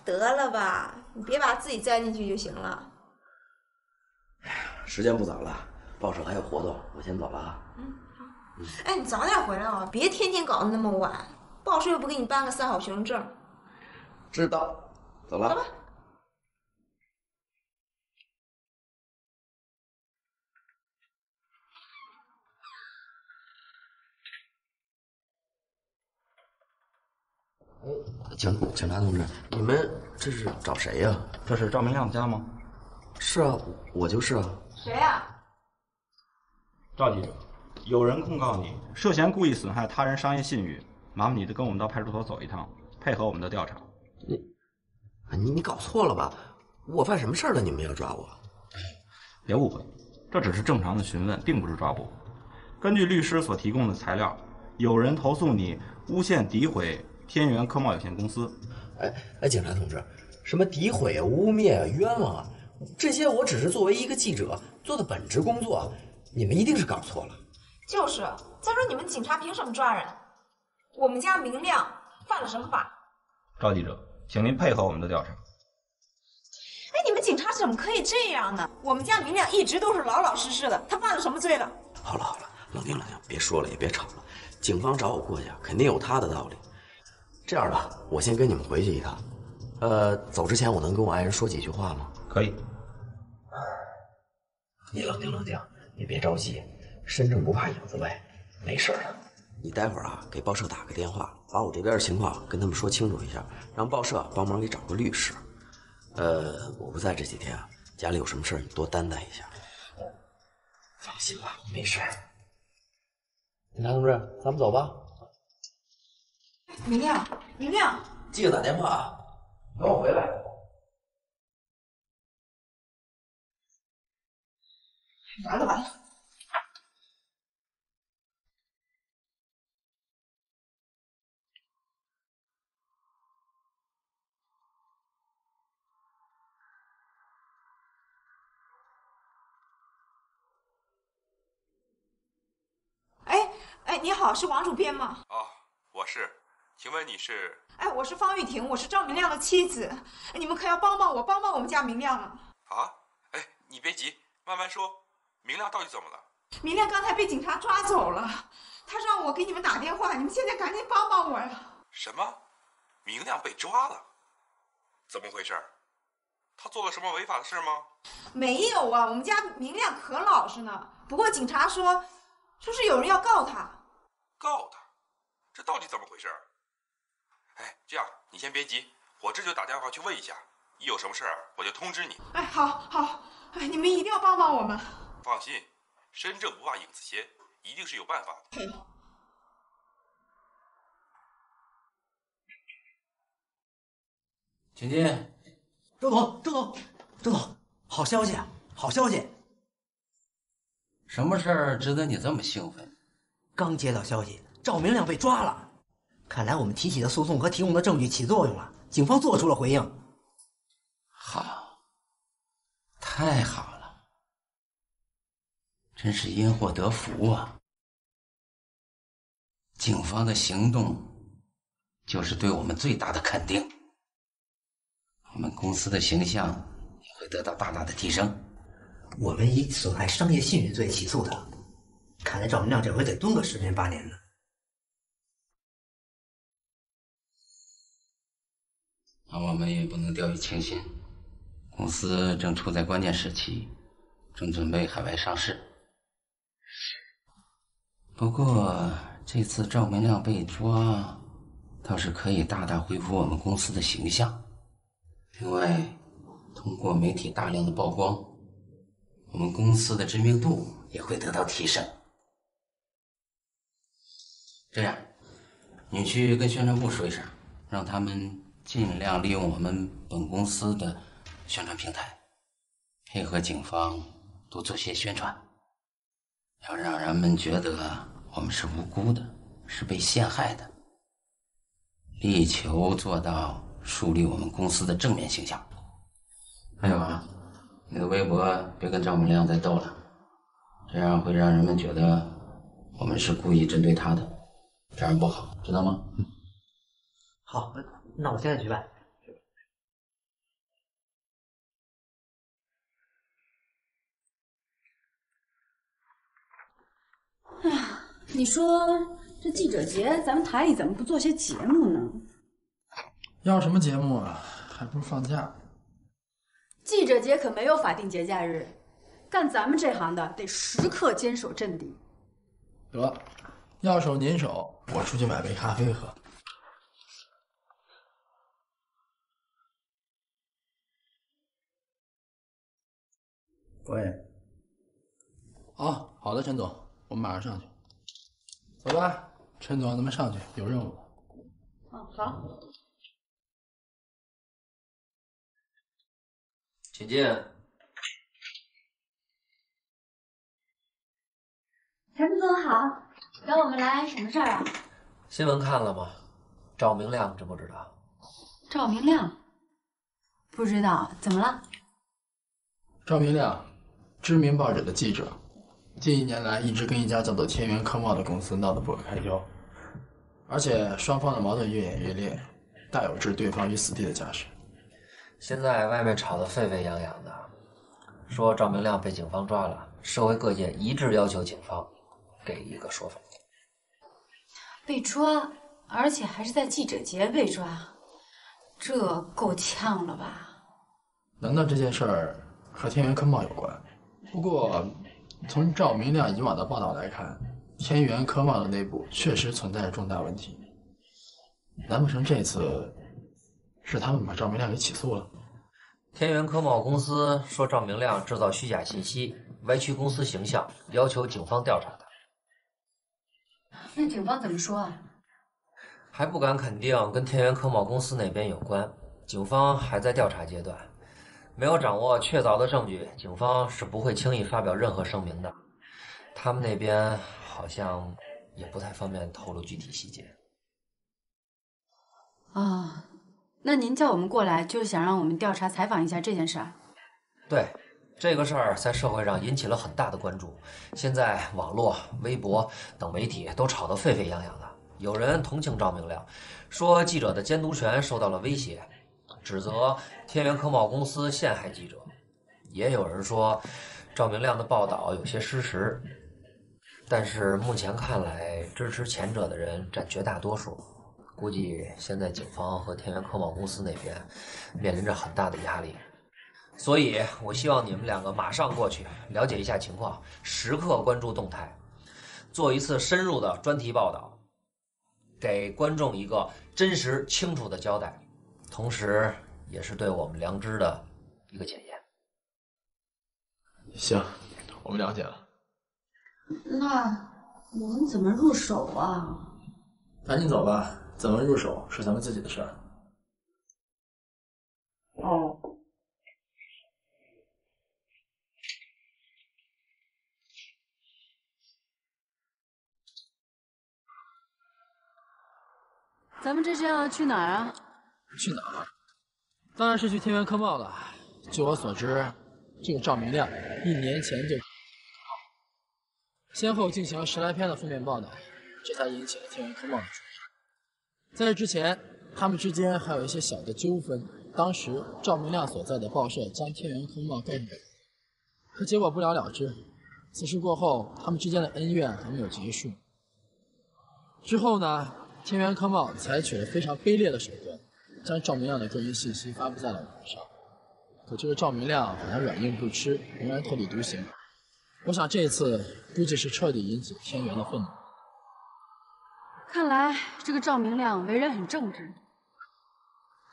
得了吧，你别把自己栽进去就行了。时间不早了，报社还有活动，我先走了啊。好。哎，你早点回来啊，别天天搞得那么晚，报社又不给你办个3好学生证。知道，走了。走吧。警察同志，你们这是找谁呀？这是赵明亮家吗？是啊，我就是啊。谁呀？赵记者，有人控告你涉嫌故意损害他人商业信誉，麻烦你跟我们到派出所走一趟，配合我们的调查。你搞错了吧？我犯什么事儿了？你们要抓我？别误会，这只是正常的询问，并不是抓捕。根据律师所提供的材料，有人投诉你诬陷诋毁天元科贸有限公司。哎，警察同志，什么诋毁啊、污蔑啊、冤枉啊，这些我只是作为一个记者做的本职工作，你们一定是搞错了。就是，再说你们警察凭什么抓人？我们家明亮犯了什么法？赵记者，请您配合我们的调查。哎，你们警察怎么可以这样呢？我们家明亮一直都是老老实实的，他犯了什么罪了？好了，冷静，别说了，也别吵了。警方找我过去，肯定有他的道理。这样吧，我先跟你们回去一趟。走之前我能跟我爱人说几句话吗？可以。你冷静，你别着急，身正不怕影子歪，没事的。你待会儿啊，给报社打个电话，把我这边的情况跟他们说清楚一下，让报社帮忙给找个律师。我不在这几天啊，家里有什么事儿你多担待一下。放心吧，没事。警察同志，咱们走吧。明亮，记得打电话啊，等我回来。完了！哎，你好，是王主编吗？哦，我是。请问你是？哎，我是方玉婷，我是赵明亮的妻子，你们可要帮帮我，帮帮我们家明亮啊！啊？哎，你别急，慢慢说。明亮到底怎么了？明亮刚才被警察抓走了，他让我给你们打电话，你们现在赶紧帮帮我呀！什么？明亮被抓了？怎么回事？他做了什么违法的事吗？没有啊，我们家明亮可老实呢。不过警察说是有人要告他。告他？这到底怎么回事？哎，这样你先别急，我这就打电话去问一下，一有什么事我就通知你。哎，好，哎，你们一定要帮帮我们。放心，身正不怕影子斜，一定是有办法的。请进。周总，好消息啊！好消息！什么事儿值得你这么兴奋？刚接到消息，赵明亮被抓了。看来我们提起的诉讼和提供的证据起作用了，警方做出了回应。好，太好了，真是因祸得福啊！警方的行动就是对我们最大的肯定，我们公司的形象也会得到大大的提升。我们以损害商业信誉罪起诉他，看来赵明亮这回得蹲个10年8年的。而我们也不能掉以轻心，公司正处在关键时期，正准备海外上市。不过这次赵明亮被抓，倒是可以大大恢复我们公司的形象。另外，通过媒体大量的曝光，我们公司的知名度也会得到提升。这样，你去跟宣传部说一声，让他们尽量利用我们本公司的宣传平台，配合警方多做些宣传，要让人们觉得我们是无辜的，是被陷害的，力求做到树立我们公司的正面形象。还有啊，你的微博别跟赵明亮再斗了，这样会让人们觉得我们是故意针对他的，这样不好，知道吗？好，那我现在去办。哎呀，你说这记者节，咱们台里怎么不做些节目呢？要什么节目啊？还不如放假。记者节可没有法定节假日，干咱们这行的得时刻坚守阵地。得，要守您守，我出去买杯咖啡喝。喂。好的，陈总，我们马上上去。走吧，陈总，咱们上去，有任务。好。请进。陈总好，找我们来什么事儿啊？新闻看了吗？赵明亮知不知道？赵明亮？不知道，怎么了？赵明亮，知名报纸的记者，近1年来一直跟一家叫做天元科贸的公司闹得不可开交，而且双方的矛盾越演越烈，大有置对方于死地的架势。现在外面吵得沸沸扬扬的，说赵明亮被警方抓了，社会各界一致要求警方给一个说法。被抓，而且还是在记者节被抓，这够呛了吧？难道这件事儿和天元科贸有关？不过，从赵明亮以往的报道来看，天元科贸的内部确实存在着重大问题。难不成这次是他们把赵明亮给起诉了？天元科贸公司说赵明亮制造虚假信息，歪曲公司形象，要求警方调查他。那警方怎么说啊？还不敢肯定跟天元科贸公司那边有关，警方还在调查阶段，没有掌握确凿的证据，警方是不会轻易发表任何声明的。他们那边好像也不太方便透露具体细节。啊，那您叫我们过来，就是想让我们调查采访一下这件事儿？对，这个事儿在社会上引起了很大的关注，现在网络、微博等媒体都吵得沸沸扬扬的，有人同情赵明亮，说记者的监督权受到了威胁，指责天元科贸公司陷害记者。也有人说赵明亮的报道有些失实，但是目前看来，支持前者的人占绝大多数。估计现在警方和天元科贸公司那边面临着很大的压力，所以我希望你们两个马上过去了解一下情况，时刻关注动态，做一次深入的专题报道，给观众一个真实清楚的交代，同时也是对我们良知的一个检验。行，我们了解了。那我们怎么入手啊？赶紧走吧，怎么入手是咱们自己的事儿。哦。咱们这是要去哪儿啊？去哪儿？当然是去天元科贸了。据我所知，这个赵明亮1年前就先后进行了10来篇的负面报道，这才引起了天元科贸的注意。在这之前，他们之间还有一些小的纠纷。当时赵明亮所在的报社将天元科贸告上，可结果不了了之。此事过后，他们之间的恩怨还没有结束。之后呢，天元科贸采取了非常卑劣的手段，将赵明亮的个人信息发布在了网上。可这个赵明亮好像软硬不吃，仍然特立独行。我想这一次估计是彻底引起天元的愤怒。看来这个赵明亮为人很正直。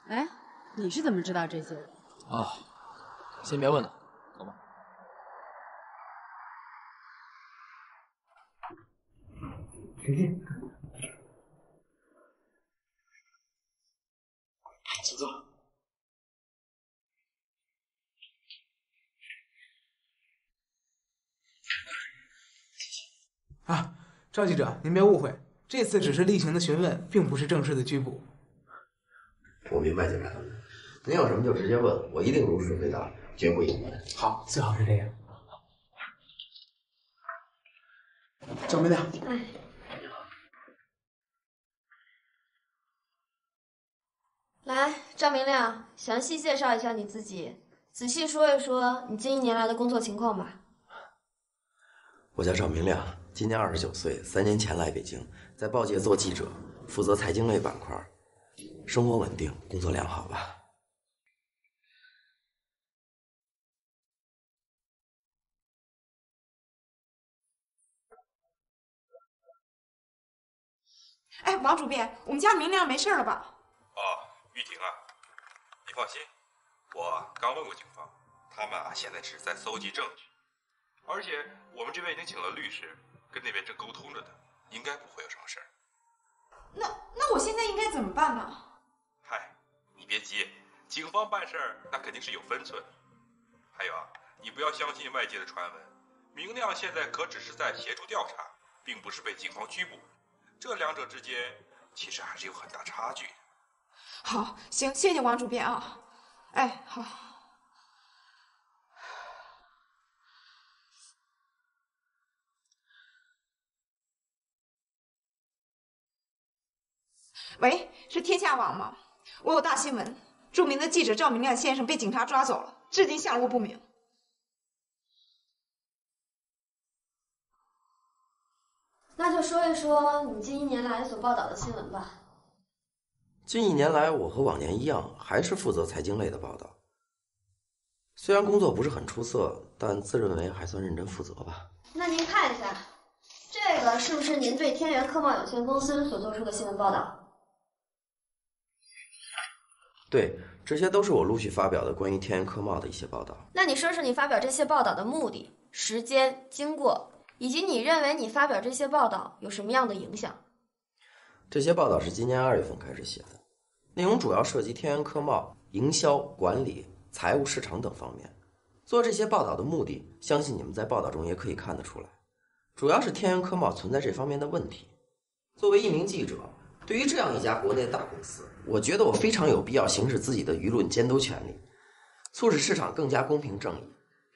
哎，你是怎么知道这些的？啊，先别问了，走吧。请进。请坐。啊，赵记者，您别误会，这次只是例行的询问，并不是正式的拘捕。我明白，警察同志，您有什么就直接问，我一定如实回答，绝不隐瞒。好，最好是这样。赵明亮，来，赵明亮，详细介绍一下你自己，仔细说一说你近1年来的工作情况吧。我叫赵明亮，今年29岁，3年前来北京，在报界做记者，负责财经类板块，生活稳定，工作良好吧。哎，王主编，我们家明亮没事了吧？哦，玉婷啊，你放心，我刚问过警方，他们现在只是在搜集证据，而且我们这边已经请了律师，跟那边正沟通着呢，应该不会有什么事儿。那我现在应该怎么办呢？嗨，你别急，警方办事儿那肯定是有分寸。还有啊，你不要相信外界的传闻，明亮现在可只是在协助调查，并不是被警方拘捕。这两者之间其实还是有很大差距的。好，行，谢谢王主编啊。哎，好。喂，是天下网吗？我有大新闻，著名的记者赵明亮先生被警察抓走了，至今下落不明。那就说一说你近1年来所报道的新闻吧。近1年来，我和往年一样，还是负责财经类的报道。虽然工作不是很出色，但自认为还算认真负责吧。那您看一下，这个是不是您对天元科贸有限公司所做出的新闻报道？对，这些都是我陆续发表的关于天元科贸的一些报道。那你说说你发表这些报道的目的、时间、经过，以及你认为你发表这些报道有什么样的影响？这些报道是今年2月份开始写的，内容主要涉及天元科贸营销、管理、财务、市场等方面。做这些报道的目的，相信你们在报道中也可以看得出来，主要是天元科贸存在这方面的问题。作为一名记者，对于这样一家国内大公司，我觉得我非常有必要行使自己的舆论监督权利，促使市场更加公平正义。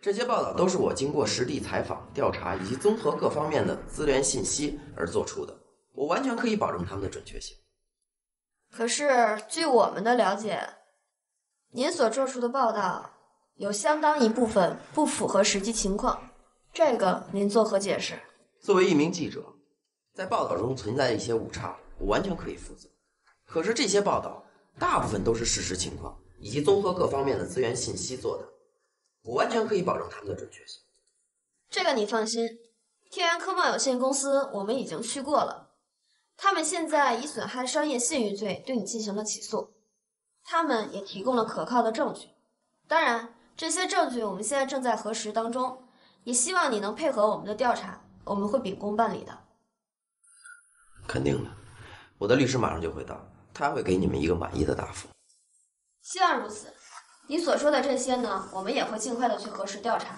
这些报道都是我经过实地采访、调查以及综合各方面的资源信息而做出的。我完全可以保证他们的准确性。可是据我们的了解，您所做出的报道有相当一部分不符合实际情况，这个您作何解释？作为一名记者，在报道中存在一些误差，我完全可以负责。可是这些报道大部分都是事实情况以及综合各方面的资源信息做的，我完全可以保证他们的准确性。这个你放心，天元科贸有限公司我们已经去过了，他们现在以损害商业信誉罪对你进行了起诉，他们也提供了可靠的证据。当然，这些证据我们现在正在核实当中，也希望你能配合我们的调查，我们会秉公办理的。肯定的，我的律师马上就会到，他会给你们一个满意的答复。希望如此。你所说的这些呢，我们也会尽快的去核实调查。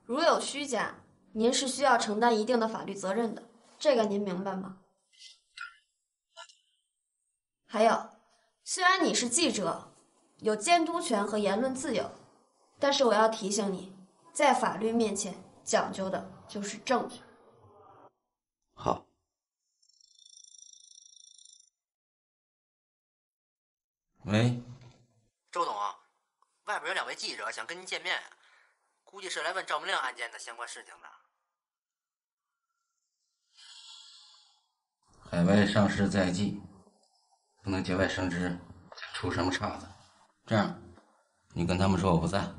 如有虚假，您是需要承担一定的法律责任的，这个您明白吗？还有，虽然你是记者，有监督权和言论自由，但是我要提醒你，在法律面前讲究的就是证据。好。喂，周董，外边有2位记者想跟您见面，估计是来问赵明亮案件的相关事情的。海外上市在即，不能节外生枝，出什么岔子。这样，你跟他们说我不在，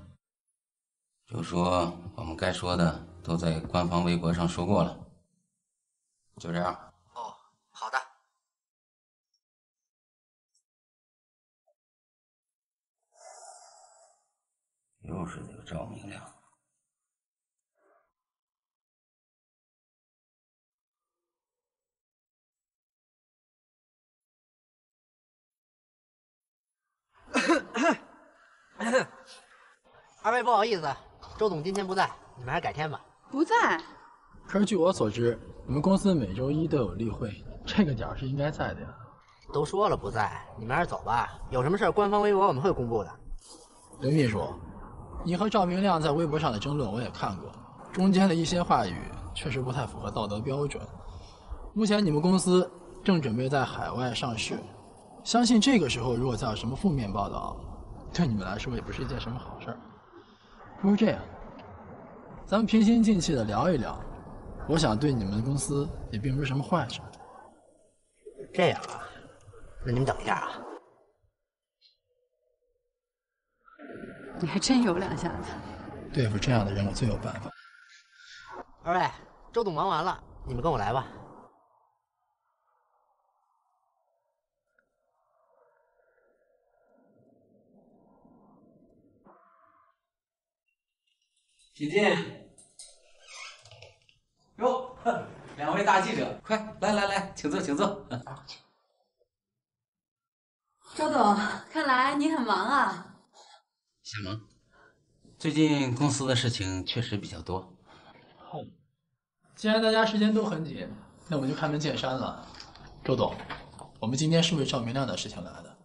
就说我们该说的都在官方微博上说过了。就这样。哦，好的。又是这个赵明亮。2位不好意思，周董今天不在，你们还是改天吧。不在。可是据我所知，你们公司每周一都有例会，这个点是应该在的呀。都说了不在，你们还是走吧。有什么事官方微博我们会公布的。刘秘书，你和赵明亮在微博上的争论我也看过，中间的一些话语确实不太符合道德标准。目前你们公司正准备在海外上市，相信这个时候如果再有什么负面报道，对你们来说也不是一件什么好事。不如这样，咱们平心静气的聊一聊，我想对你们公司也并不是什么坏事。这样啊，那你们等一下啊。你还真有两下子。对付这样的人，我最有办法。2位，周董忙完了，你们跟我来吧。请进。哟，2位大记者，快来，请坐，请坐。周董，看来你很忙啊。小忙，最近公司的事情确实比较多。既然大家时间都很紧，那我们就开门见山了。周董，我们今天是为赵明亮的事情来的，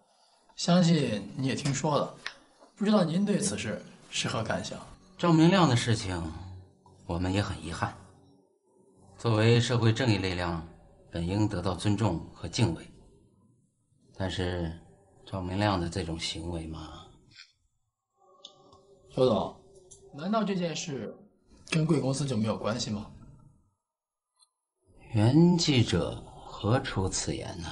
相信你也听说了，不知道您对此事是何感想？赵明亮的事情，我们也很遗憾。作为社会正义力量，本应得到尊重和敬畏，但是赵明亮的这种行为嘛……周董，难道这件事跟贵公司就没有关系吗？原记者何出此言呢？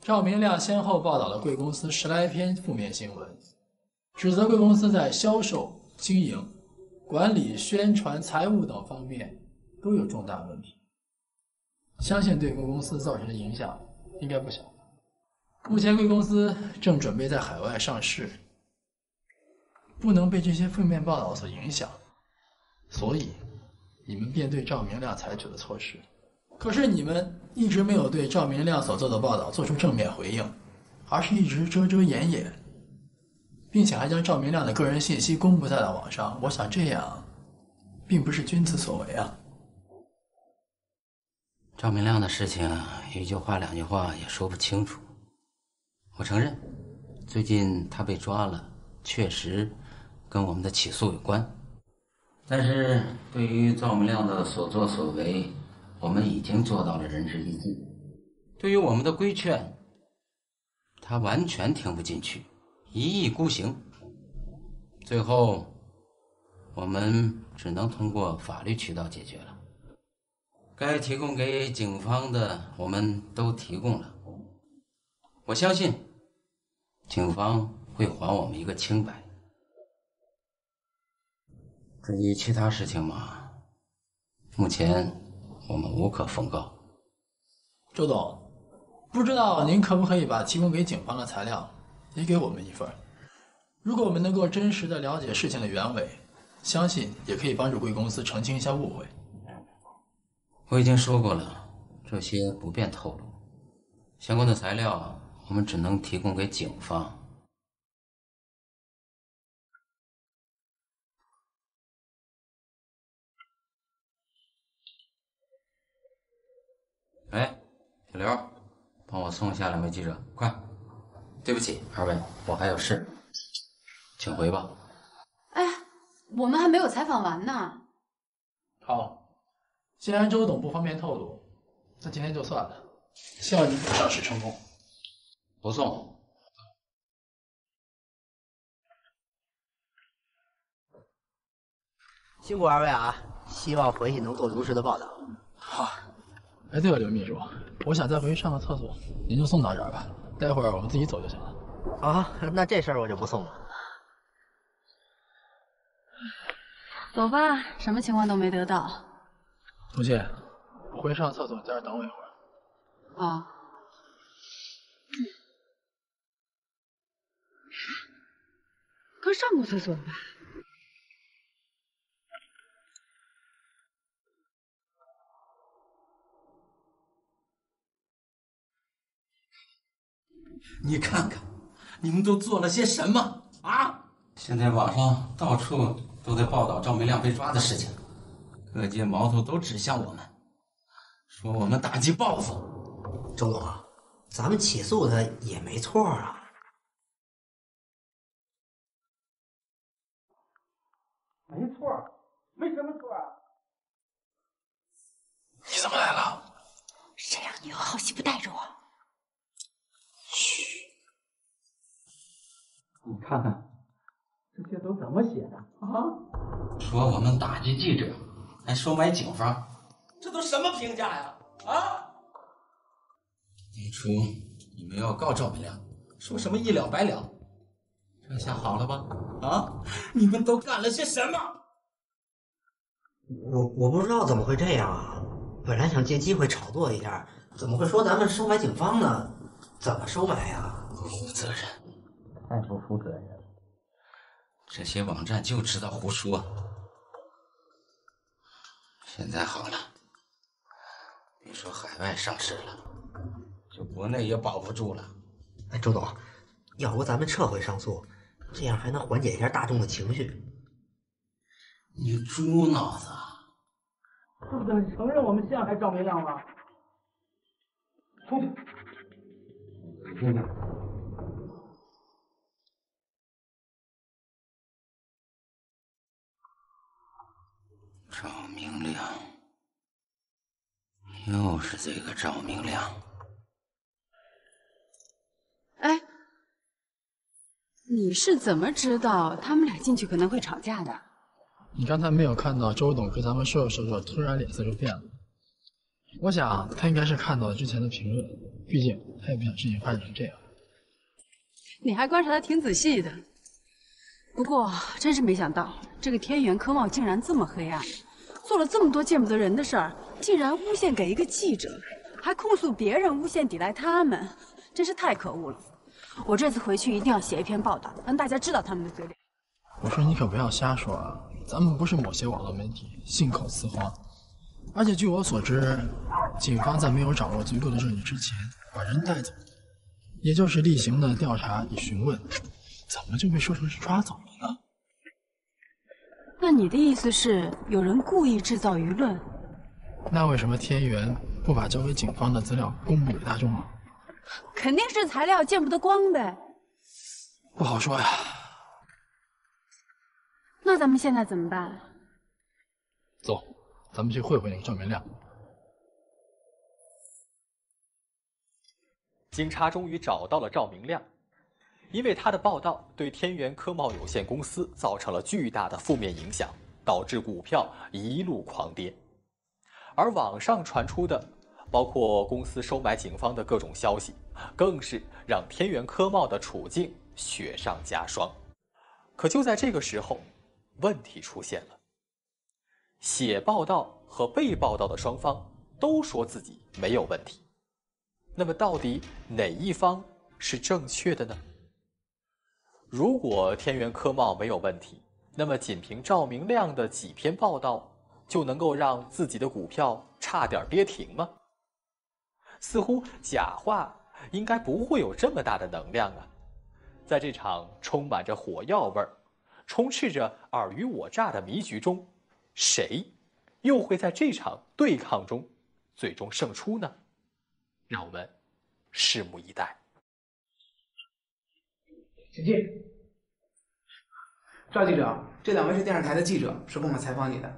赵明亮先后报道了贵公司10来篇负面新闻，指责贵公司在销售、经营、管理、宣传、财务等方面都有重大问题，相信对贵公司造成的影响应该不小。目前贵公司正准备在海外上市，不能被这些负面报道所影响，所以你们便对赵明亮采取了措施。可是你们一直没有对赵明亮所做的报道做出正面回应，而是一直遮遮掩掩，并且还将赵明亮的个人信息公布在了网上。我想这样并不是君子所为啊。赵明亮的事情一句话2句话也说不清楚。我承认，最近他被抓了，确实跟我们的起诉有关。但是对于赵明亮的所作所为，我们已经做到了仁至义尽。对于我们的规劝，他完全听不进去，一意孤行。最后，我们只能通过法律渠道解决了。该提供给警方的，我们都提供了。我相信，警方会还我们一个清白。至于其他事情嘛，目前我们无可奉告。周总，不知道您可不可以把提供给警方的材料也给我们一份？如果我们能够真实的了解事情的原委，相信也可以帮助贵公司澄清一下误会。我已经说过了，这些不便透露。相关的材料我们只能提供给警方。哎，小刘，帮我送下2位记者，快！对不起，2位，我还有事，请回吧。哎，我们还没有采访完呢。好，既然周董不方便透露，那今天就算了。希望你上市成功。不送。辛苦2位啊，希望回去能做如实的报道。好。哎，对了，刘秘书，我想再回去上个厕所，您就送到这儿吧，待会儿我们自己走就行了。啊，那这事儿我就不送了。走吧，什么情况都没得到。同学，我回去上厕所，你在这儿等我一会儿。啊。刚上过厕所吧？你看看，你们都做了些什么啊？现在网上到处都在报道赵明亮被抓的事情，各界矛头都指向我们，说我们打击 BOSS。周总啊，咱们起诉他也没错啊。没错，没什么错啊。你怎么来了？谁让你有好戏不带着我？嘘。你看看，这些都怎么写的啊？说我们打击记者，还收买警方，这都什么评价呀？啊！当初你们要告赵明亮，说什么一了百了，这下好了吧？啊！你们都干了些什么？我不知道怎么会这样啊！本来想借机会炒作一下，怎么会说咱们收买警方呢？怎么收买呀？不负责任，太不负责任了！这些网站就知道胡说。现在好了，别说海外上市了，就国内也保不住了。哎，周总，要不咱们撤回上诉，这样还能缓解一下大众的情绪。你猪脑子！这不得承认我们陷害赵明亮吗？出去！赵明亮，又是这个赵明亮。哎，你是怎么知道他们俩进去可能会吵架的？你刚才没有看到周董跟咱们说着说着，突然脸色就变了。我想他应该是看到了之前的评论，毕竟他也不想事情发展成这样。你还观察的挺仔细的。不过真是没想到，这个天元科贸竟然这么黑暗，做了这么多见不得人的事儿，竟然诬陷给一个记者，还控诉别人诬陷抵赖他们，真是太可恶了。我这次回去一定要写一篇报道，让大家知道他们的嘴脸。我说你可不要瞎说啊！咱们不是某些网络媒体信口雌黄，而且据我所知，警方在没有掌握足够的证据之前，把人带走，也就是例行的调查与询问，怎么就被说成是抓走了呢？那你的意思是有人故意制造舆论？那为什么天元不把交给警方的资料公布给大众呢？肯定是材料见不得光呗。不好说呀。那咱们现在怎么办？走，咱们去会会那个赵明亮。警察终于找到了赵明亮，因为他的报道对天元科贸有限公司造成了巨大的负面影响，导致股票一路狂跌。而网上传出的包括公司收买警方的各种消息，更是让天元科贸的处境雪上加霜。可就在这个时候，问题出现了。写报道和被报道的双方都说自己没有问题，那么到底哪一方是正确的呢？如果天元科贸没有问题，那么仅凭赵明亮的几篇报道就能够让自己的股票差点跌停吗？似乎假话应该不会有这么大的能量啊！在这场充满着火药味儿、充斥着尔虞我诈的迷局中，谁又会在这场对抗中最终胜出呢？让我们拭目以待。请进。赵记者，这2位是电视台的记者，是跟我们采访你的。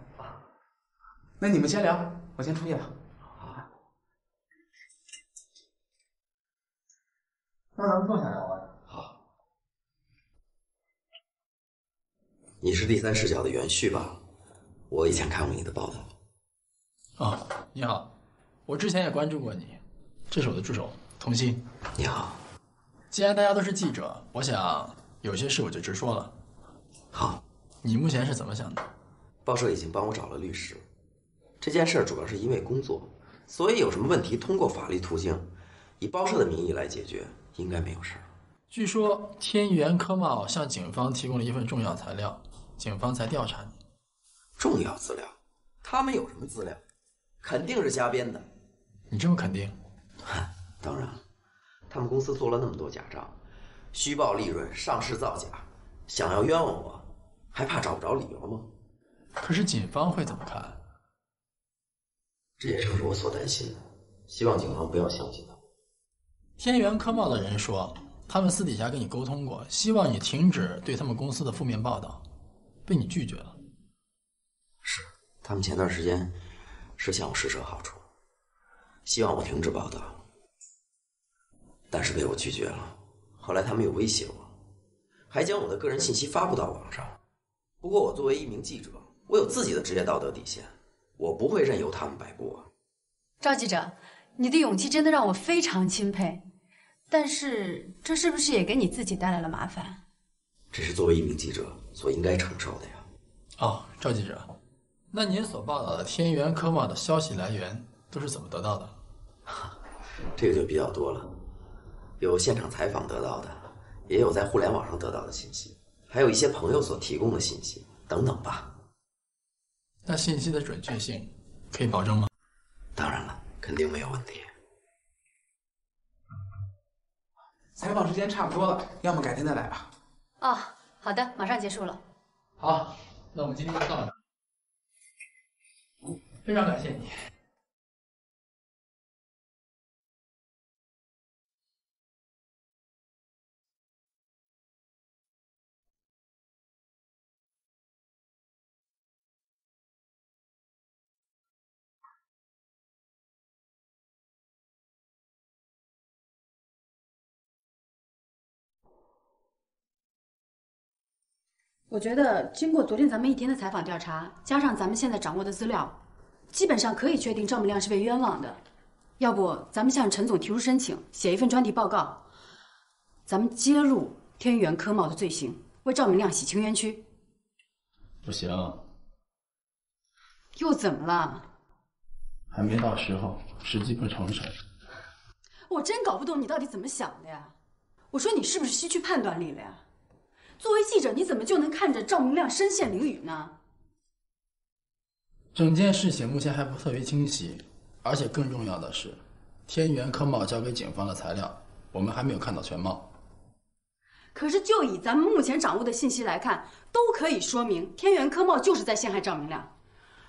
那你们先聊，我先出去了。那咱们坐下聊吧。好。你是第三视角的袁旭吧？我以前看过你的报道。哦，你好，我之前也关注过你，这是我的助手童心。你好。既然大家都是记者，我想有些事我就直说了。好。你目前是怎么想的？报社已经帮我找了律师，这件事主要是因为工作，所以有什么问题通过法律途径，以报社的名义来解决，应该没有事。据说天元科贸向警方提供了一份重要材料，警方才调查你。重要资料？他们有什么资料？肯定是瞎编的。你这么肯定？当然了，他们公司做了那么多假账，虚报利润，上市造假，想要冤枉我，还怕找不着理由吗？可是警方会怎么看？这也正是我所担心的，希望警方不要相信他们。天元科贸的人说，他们私底下跟你沟通过，希望你停止对他们公司的负面报道，被你拒绝了。是，他们前段时间是向我施舍好处，希望我停止报道，但是被我拒绝了。后来他们又威胁我，还将我的个人信息发布到网上。不过我作为一名记者，我有自己的职业道德底线，我不会任由他们摆布。赵记者，你的勇气真的让我非常钦佩，但是这是不是也给你自己带来了麻烦？这是作为一名记者所应该承受的呀。哦，赵记者，那您所报道的天元科贸的消息来源都是怎么得到的？这个就比较多了，有现场采访得到的，也有在互联网上得到的信息，还有一些朋友所提供的信息，等等吧。那信息的准确性可以保证吗？当然了，肯定没有问题。采访时间差不多了，要么改天再来吧。哦，好的，马上结束了。好，那我们今天就到这儿。非常感谢你。我觉得经过昨天咱们1天的采访调查，加上咱们现在掌握的资料，基本上可以确定赵明亮是被冤枉的。要不咱们向陈总提出申请，写一份专题报告，咱们揭露天元科贸的罪行，为赵明亮洗清冤屈。不行。又怎么了？还没到时候，时机不成熟。我真搞不懂你到底怎么想的呀！我说你是不是失去判断力了呀？作为记者，你怎么就能看着赵明亮身陷囹圄呢？整件事情目前还不特别清晰，而且更重要的是，天元科贸交给警方的材料，我们还没有看到全貌。可是就以咱们目前掌握的信息来看，都可以说明天元科贸就是在陷害赵明亮。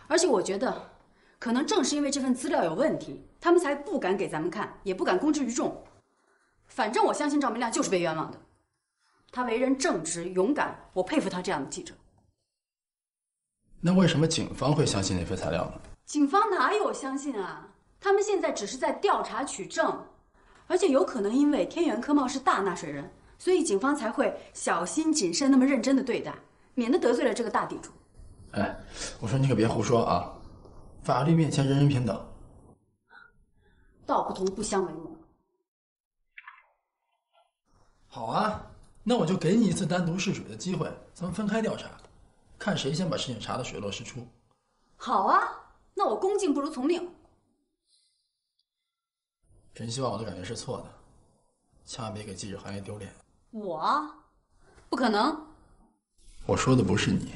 而且我觉得，可能正是因为这份资料有问题，他们才不敢给咱们看，也不敢公之于众。反正我相信赵明亮就是被冤枉的。他为人正直勇敢，我佩服他这样的记者。那为什么警方会相信那份材料呢？警方哪有相信啊？他们现在只是在调查取证，而且有可能因为天元科贸是大纳税人，所以警方才会小心谨慎、那么认真的对待，免得得罪了这个大地主。哎，我说你可别胡说啊！法律面前人人平等。道不同不相为谋。好啊，那我就给你一次单独试水的机会，咱们分开调查，看谁先把事情查得水落石出。好啊，那我恭敬不如从命。真希望我的感觉是错的，千万别给记者行业丢脸。我？不可能。我说的不是你。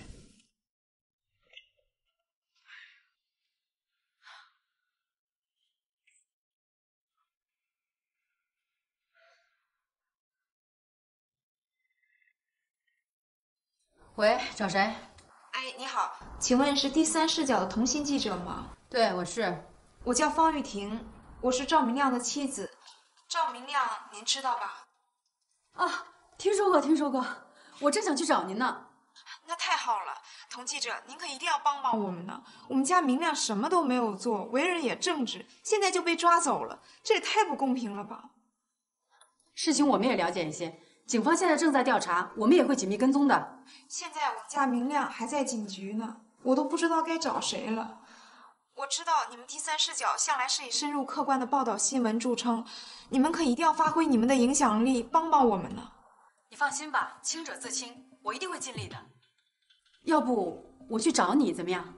喂，找谁？哎，你好，请问是第三视角的同心记者吗？对，我是。我叫方玉婷，我是赵明亮的妻子。赵明亮，您知道吧？啊，听说过，听说过。我正想去找您呢。那太好了，童记者，您可一定要帮帮我们呢。我们家明亮什么都没有做，为人也正直，现在就被抓走了，这也太不公平了吧？事情我们也了解一些。警方现在正在调查，我们也会紧密跟踪的。现在我们家明亮还在警局呢，我都不知道该找谁了。我知道你们第三视角向来是以深入客观的报道新闻著称，你们可一定要发挥你们的影响力，帮帮我们呢。你放心吧，清者自清，我一定会尽力的。要不我去找你怎么样？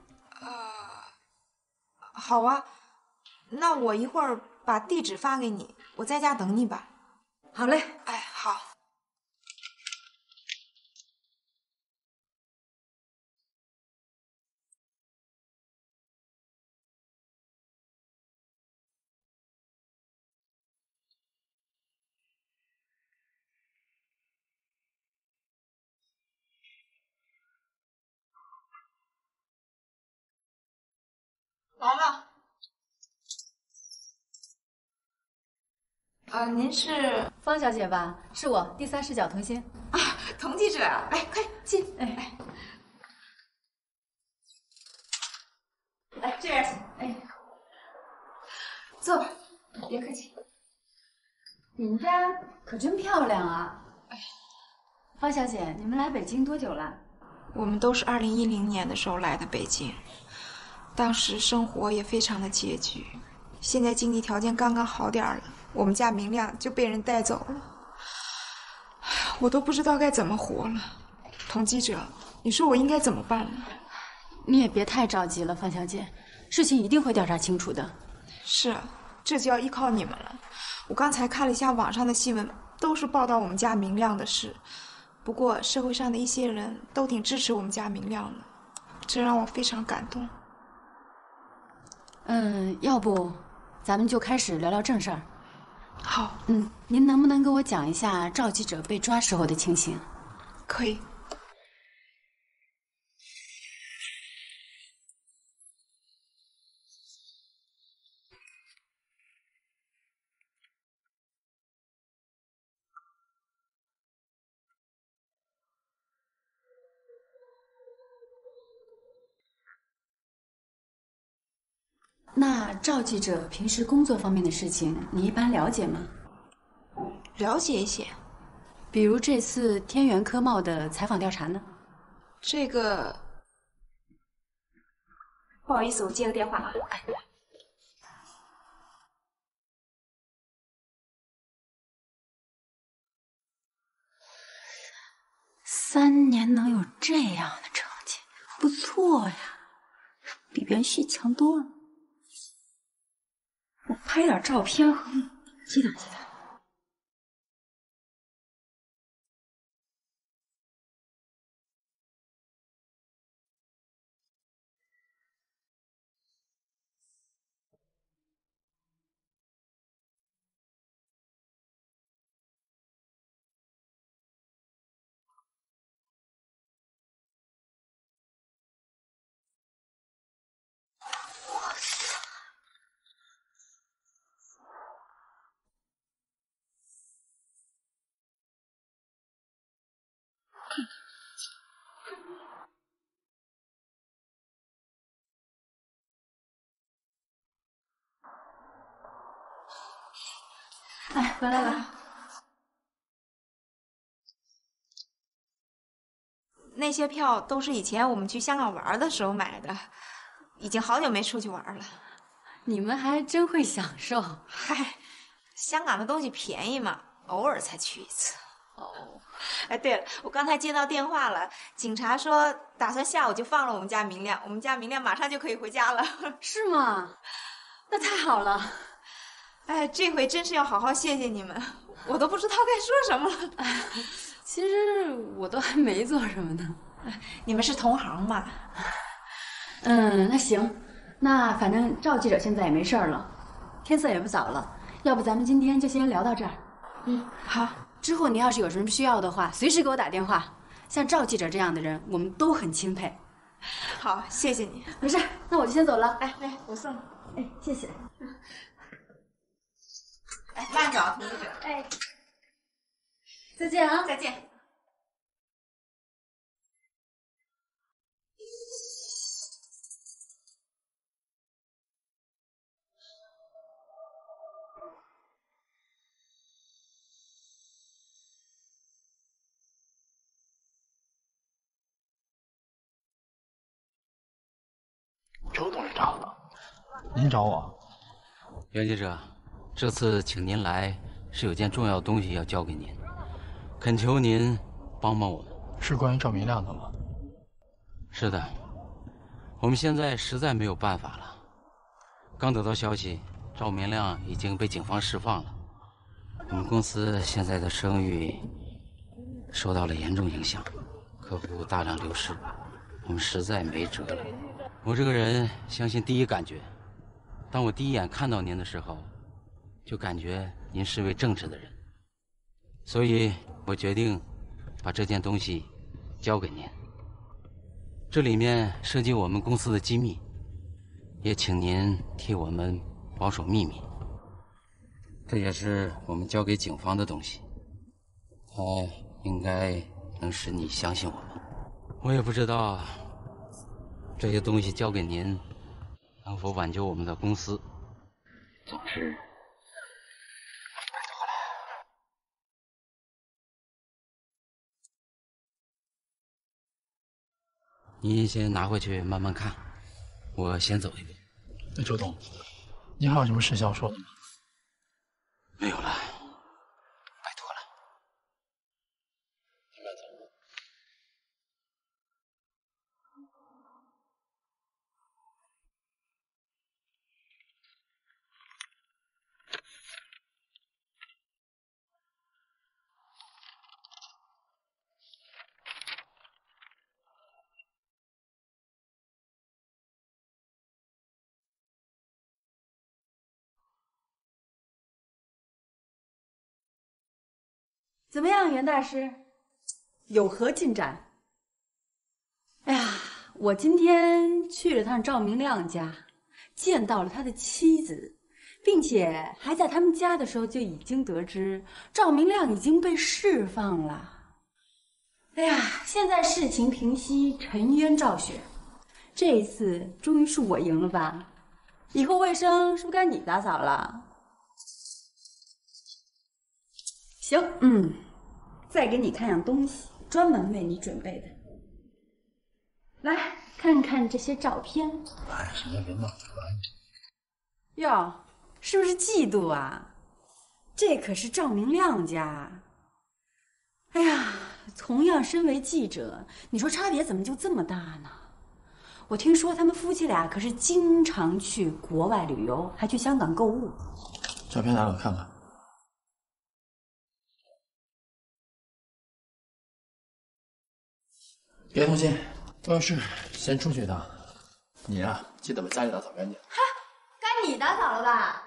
好啊，那我一会儿把地址发给你，我在家等你吧。好嘞。哎，好。来了。您是方小姐吧？是我，第三视角童心。啊，童记者啊！来，快进。哎，来这边请。哎，坐吧，别客气。你们家可真漂亮啊！哎，方小姐，你们来北京多久了？我们都是2010年的时候来的北京，当时生活也非常的拮据，现在经济条件刚刚好点了，我们家明亮就被人带走了，我都不知道该怎么活了。童记者，你说我应该怎么办呢？你也别太着急了，方小姐，事情一定会调查清楚的。是，这就要依靠你们了。我刚才看了一下网上的新闻，都是报道我们家明亮的事。不过社会上的一些人都挺支持我们家明亮的，这让我非常感动。要不咱们就开始聊聊正事儿。好。您能不能给我讲一下赵记者被抓时候的情形？可以。那赵记者平时工作方面的事情，你一般了解吗？了解一些，比如这次天元科贸的采访调查呢？这个，不好意思，我接个电话。3年能有这样的成绩，不错呀，比袁旭强多了。我拍点照片和你激动激动。哎，回来了。那些票都是以前我们去香港玩的时候买的，已经好久没出去玩了。你们还真会享受。嗨，香港的东西便宜嘛，偶尔才去一次。哦，哎，对了，我刚才接到电话了，警察说打算下午就放了我们家明亮，我们家明亮马上就可以回家了。是吗？那太好了。哎，这回真是要好好谢谢你们，我都不知道该说什么了。哎，其实我都还没做什么呢。你们是同行嘛？那行，那反正赵记者现在也没事了，天色也不早了，要不咱们今天就先聊到这儿。好。之后你要是有什么需要的话，随时给我打电话。像赵记者这样的人，我们都很钦佩。好，谢谢你。没事，那我就先走了。哎，来，我送你。哎，谢谢。哎，慢走，童记者。哎，再见啊！再见。周董事长，您找我？袁记者，这次请您来是有件重要的东西要交给您，恳求您帮帮我们。是关于赵明亮的吗？是的，我们现在实在没有办法了。刚得到消息，赵明亮已经被警方释放了，我们公司现在的声誉受到了严重影响，客户大量流失，我们实在没辙了。我这个人相信第一感觉，当我第一眼看到您的时候，就感觉您是位正直的人，所以我决定把这件东西交给您。这里面涉及我们公司的机密，也请您替我们保守秘密。这也是我们交给警方的东西，它应该能使你相信我们。我也不知道这些东西交给您能否挽救我们的公司，总之拜托了。您先拿回去慢慢看，我先走一步。周董，您还有什么事想说的吗？没有了，拜托了。你慢走。怎么样，袁大师？有何进展？哎呀，我今天去了趟赵明亮家，见到了他的妻子，并且还在他们家的时候就已经得知赵明亮已经被释放了。哎呀，现在事情平息，沉冤昭雪，这一次终于是我赢了吧？以后卫生是不是该你打扫了？行，再给你看样东西，专门为你准备的。来看看这些照片。哎，什么人嘛？哟，是不是嫉妒啊？这可是赵明亮家。哎呀，同样身为记者，你说差别怎么就这么大呢？我听说他们夫妻俩可是经常去国外旅游，还去香港购物。照片拿来我看看。别动心，我有事先出去一趟。你呀，记得把家里打扫干净。哈，该你打扫了吧？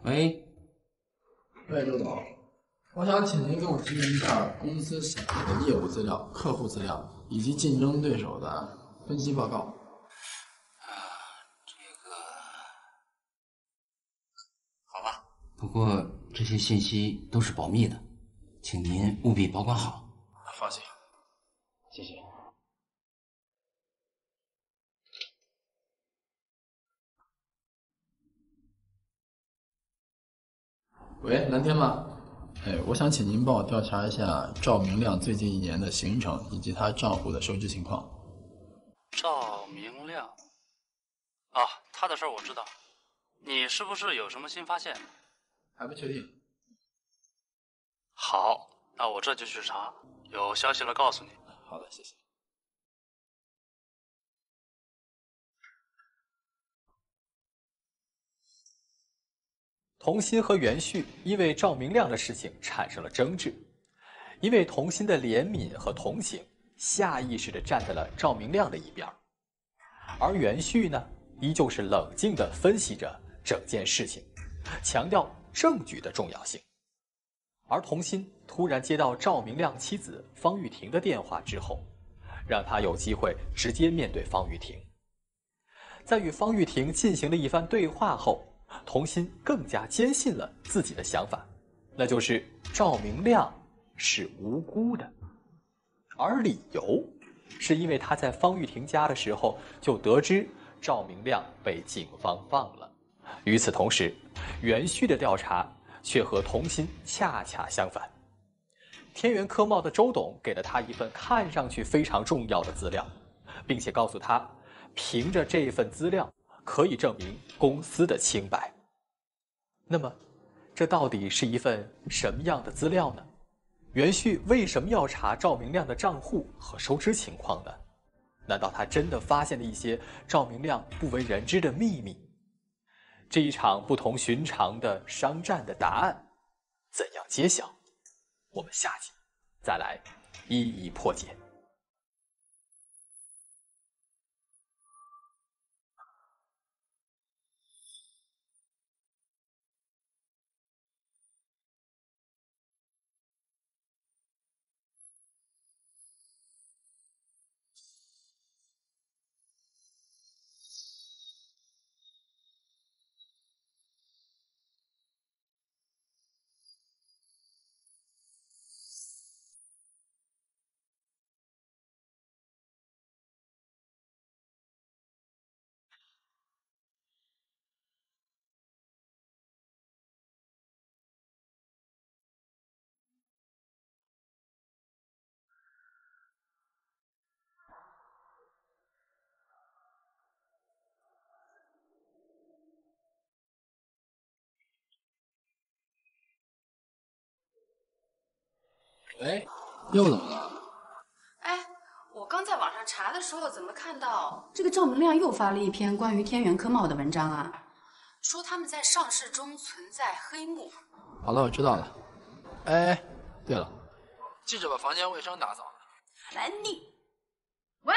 喂，周总，我想请您给我提供一下公司审核的业务资料、客户资料以及竞争对手的分析报告。好吧，不过这些信息都是保密的，请您务必保管好。放心，谢谢。喂，蓝天吗？我想请您帮我调查一下赵明亮最近1年的行程以及他账户的收支情况。赵明亮，啊，他的事儿我知道。你是不是有什么新发现？还不确定。好，那我这就去查，有消息了告诉你。好的，谢谢。童心和袁旭因为赵明亮的事情产生了争执，因为童心的怜悯和同情，下意识地站在了赵明亮的一边，而袁旭呢，依旧是冷静地分析着整件事情，强调证据的重要性。而童心突然接到赵明亮妻子方玉婷的电话之后，让他有机会直接面对方玉婷。在与方玉婷进行了一番对话后，童心更加坚信了自己的想法，那就是赵明亮是无辜的，而理由是因为他在方玉婷家的时候就得知赵明亮被警方放了。与此同时，袁旭的调查却和童心恰恰相反。天元科贸的周董给了他一份看上去非常重要的资料，并且告诉他，凭着这份资料可以证明公司的清白。那么，这到底是一份什么样的资料呢？袁旭为什么要查赵明亮的账户和收支情况呢？难道他真的发现了一些赵明亮不为人知的秘密？这一场不同寻常的商战的答案怎样揭晓？我们下集再来一一破解。喂，又怎么了？哎，我刚在网上查的时候，怎么看到这个赵明亮又发了一篇关于天元科贸的文章啊？说他们在上市中存在黑幕。好了，我知道了。哎，对了，记着把房间卫生打扫了。来你，喂，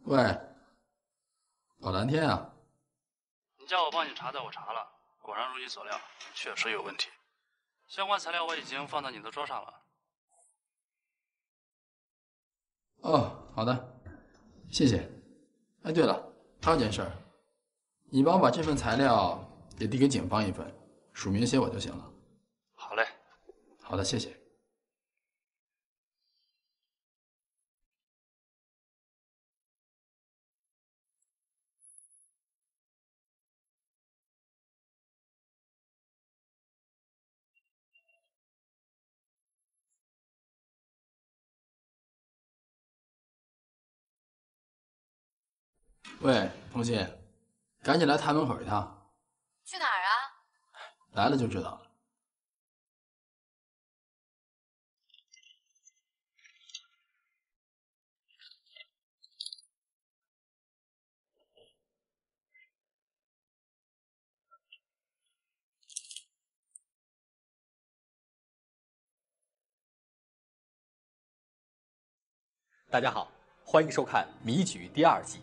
喂，老蓝天啊。你叫我帮你查的，我查了，果然如你所料，确实有问题。相关材料我已经放在你的桌上了。哦，好的，谢谢。哎，对了，还有件事儿，你帮我把这份材料也递给警方一份，署名写我就行了。好嘞。好的，谢谢。喂，童心，赶紧来台门口一趟。去哪儿啊？来了就知道了。大家好，欢迎收看《迷局》第2季。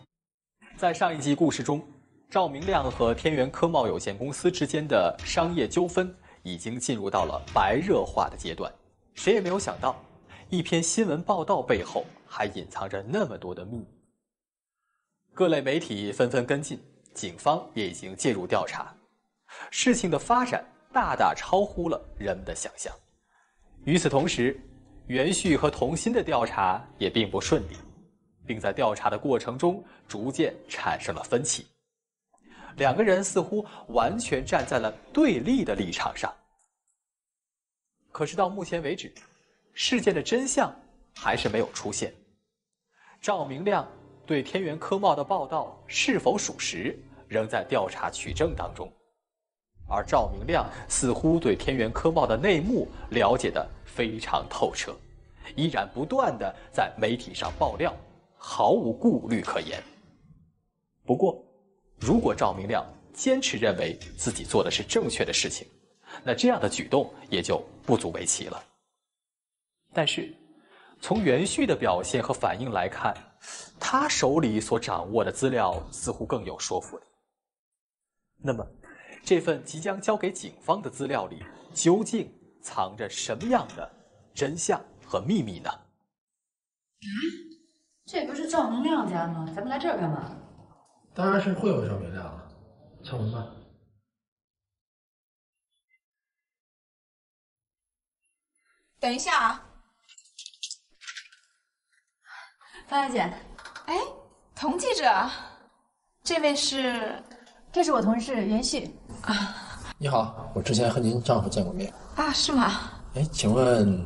在上一集故事中，赵明亮和天元科贸有限公司之间的商业纠纷已经进入到了白热化的阶段。谁也没有想到，一篇新闻报道背后还隐藏着那么多的秘密。各类媒体纷纷跟进，警方也已经介入调查。事情的发展大大超乎了人们的想象。与此同时，袁旭和童心的调查也并不顺利，并在调查的过程中逐渐产生了分歧。两个人似乎完全站在了对立的立场上。可是到目前为止，事件的真相还是没有出现。赵明亮对天元科贸的报道是否属实，仍在调查取证当中。而赵明亮似乎对天元科贸的内幕了解得非常透彻，依然不断地在媒体上爆料，毫无顾虑可言。不过，如果赵明亮坚持认为自己做的是正确的事情，那这样的举动也就不足为奇了。但是，从袁旭的表现和反应来看，他手里所掌握的资料似乎更有说服力。那么，这份即将交给警方的资料里，究竟藏着什么样的真相和秘密呢？这不是赵明亮家吗？咱们来这儿干嘛？当然是会有赵明亮了，敲门吧。等一下啊，方小姐。哎，童记者，这位是？这是我同事袁旭。你好，我之前和您丈夫见过面。啊，是吗？哎，请问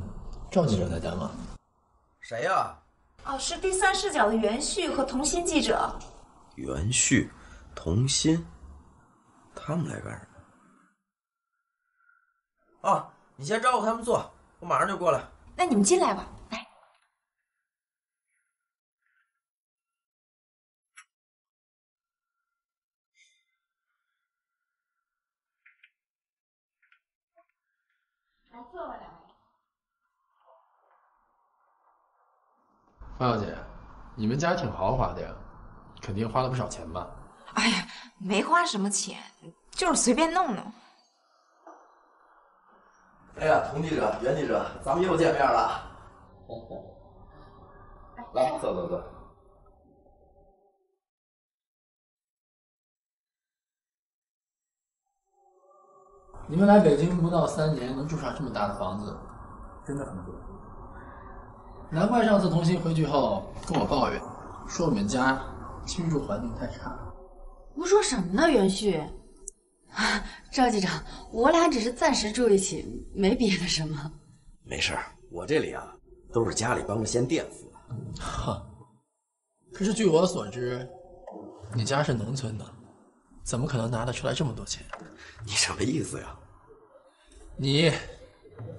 赵记者在家吗？谁呀？哦，是第三视角的袁旭和童心记者。袁旭、童心，他们来干什么？啊，你先招呼他们坐，我马上就过来。那你们进来吧，来。来坐吧，两位。方小姐，你们家挺豪华的呀，肯定花了不少钱吧？哎呀，没花什么钱，就是随便弄弄。哎呀，童记者、袁记者，咱们又见面了。来，坐坐坐。你们来北京不到3年，能住上这么大的房子，真的很不容易。难怪上次童心回去后跟我抱怨，说我们家居住环境太差。胡说什么呢，袁旭？赵记长，我俩只是暂时住一起，没别的什么。没事儿，我这里啊都是家里帮着先垫付的。哈，可是据我所知，你家是农村的，怎么可能拿得出来这么多钱？你什么意思呀？你，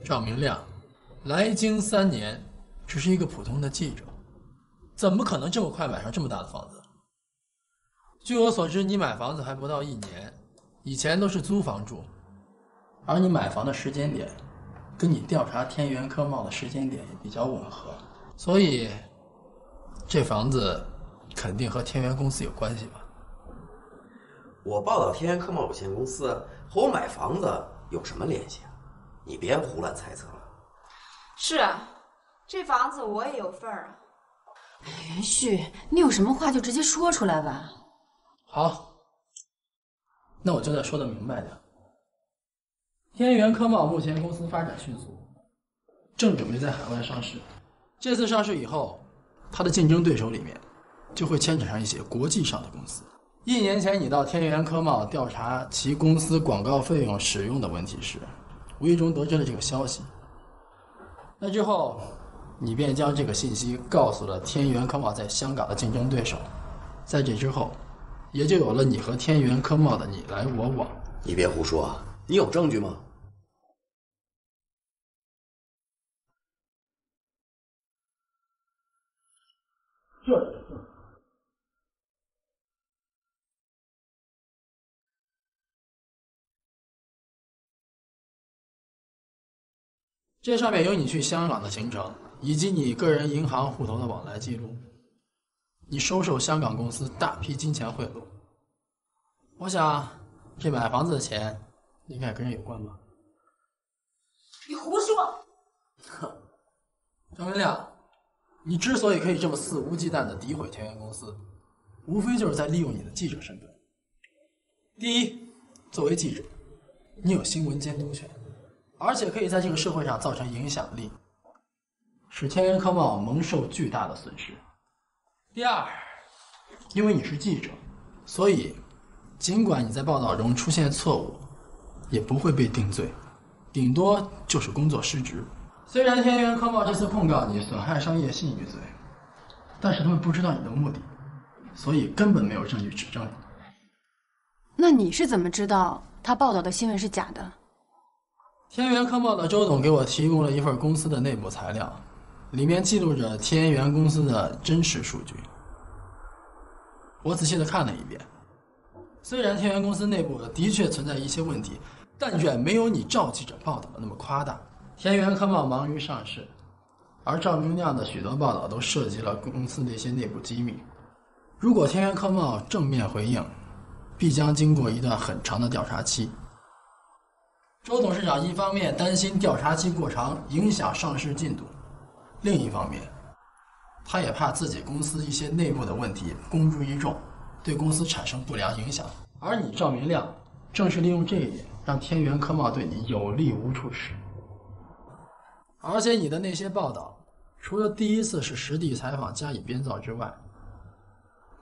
赵明亮，来京3年，只是一个普通的记者，怎么可能这么快买上这么大的房子？据我所知，你买房子还不到1年，以前都是租房住，而你买房的时间点，跟你调查天元科贸的时间点也比较吻合，所以这房子肯定和天元公司有关系吧？我报道天元科贸有限公司和我买房子有什么联系啊？你别胡乱猜测了。是啊，这房子我也有份儿啊。袁旭，你有什么话就直接说出来吧。好，那我就再说的明白点。天元科贸目前公司发展迅速，正准备在海外上市。这次上市以后，它的竞争对手里面就会牵扯上一些国际上的公司。1年前你到天元科贸调查其公司广告费用使用的问题时，无意中得知了这个消息。那之后，你便将这个信息告诉了天元科贸在香港的竞争对手。在这之后，也就有了你和天元科贸的你来我往。你别胡说，你有证据吗？这是证据。这上面有你去香港的行程，以及你个人银行户头的往来记录。你收受香港公司大批金钱贿赂，我想这买房子的钱应该跟人有关吧？你胡说！哼，张明亮，你之所以可以这么肆无忌惮地诋毁天元公司，无非就是在利用你的记者身份。第一，作为记者，你有新闻监督权，而且可以在这个社会上造成影响力，使天元科贸蒙受巨大的损失。第二，因为你是记者，所以尽管你在报道中出现错误，也不会被定罪，顶多就是工作失职。虽然天元科贸这次控告你损害商业信誉罪，但是他们不知道你的目的，所以根本没有证据指证你。那你是怎么知道他报道的新闻是假的？天元科贸的周董给我提供了一份公司的内部材料，里面记录着天元公司的真实数据。我仔细的看了一遍，虽然天元公司内部的确存在一些问题，但远没有你赵记者报道的那么夸大。天元科贸忙于上市，而赵明亮的许多报道都涉及了公司的一些内部机密。如果天元科贸正面回应，必将经过一段很长的调查期。周董事长一方面担心调查期过长影响上市进度，另一方面，他也怕自己公司一些内部的问题公诸于众，对公司产生不良影响。而你赵明亮正是利用这一点，让天元科贸对你有利无处使。而且你的那些报道，除了第一次是实地采访加以编造之外，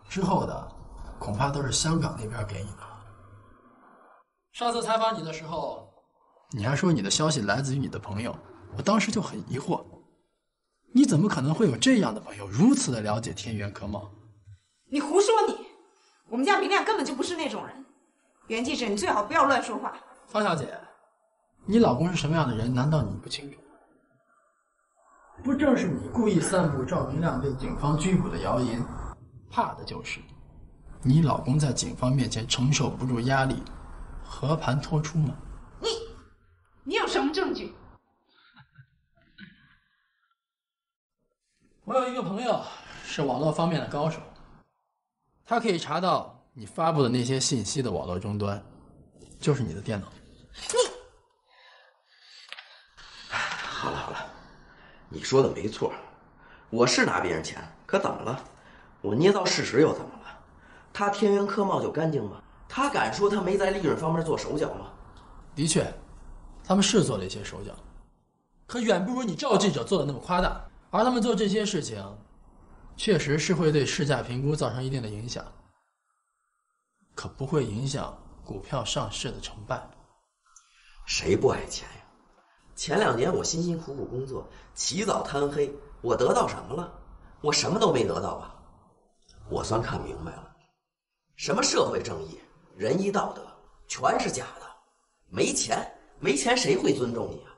之后的恐怕都是香港那边给你的。上次采访你的时候，你还说你的消息来自于你的朋友，我当时就很疑惑，你怎么可能会有这样的朋友，如此的了解天元科贸？你胡说你！我们家明亮根本就不是那种人。袁记者，你最好不要乱说话。方小姐，你老公是什么样的人，难道你不清楚？不正是你故意散布赵明亮被警方拘捕的谣言，怕的就是你老公在警方面前承受不住压力，和盘托出吗？你有什么证据？我有一个朋友是网络方面的高手，他可以查到你发布的那些信息的网络终端，就是你的电脑。好了好了，你说的没错，我是拿别人钱，可怎么了？我捏造事实又怎么了？他天元科贸就干净吗？他敢说他没在利润方面做手脚吗？的确，他们是做了一些手脚，可远不如你赵记者做的那么夸大。而他们做这些事情，确实是会对市价评估造成一定的影响，可不会影响股票上市的成败。谁不爱钱呀？前2年我辛辛苦苦工作，起早贪黑，我得到什么了？我什么都没得到吧？我算看明白了，什么社会正义、仁义道德，全是假的。没钱，没钱谁会尊重你啊？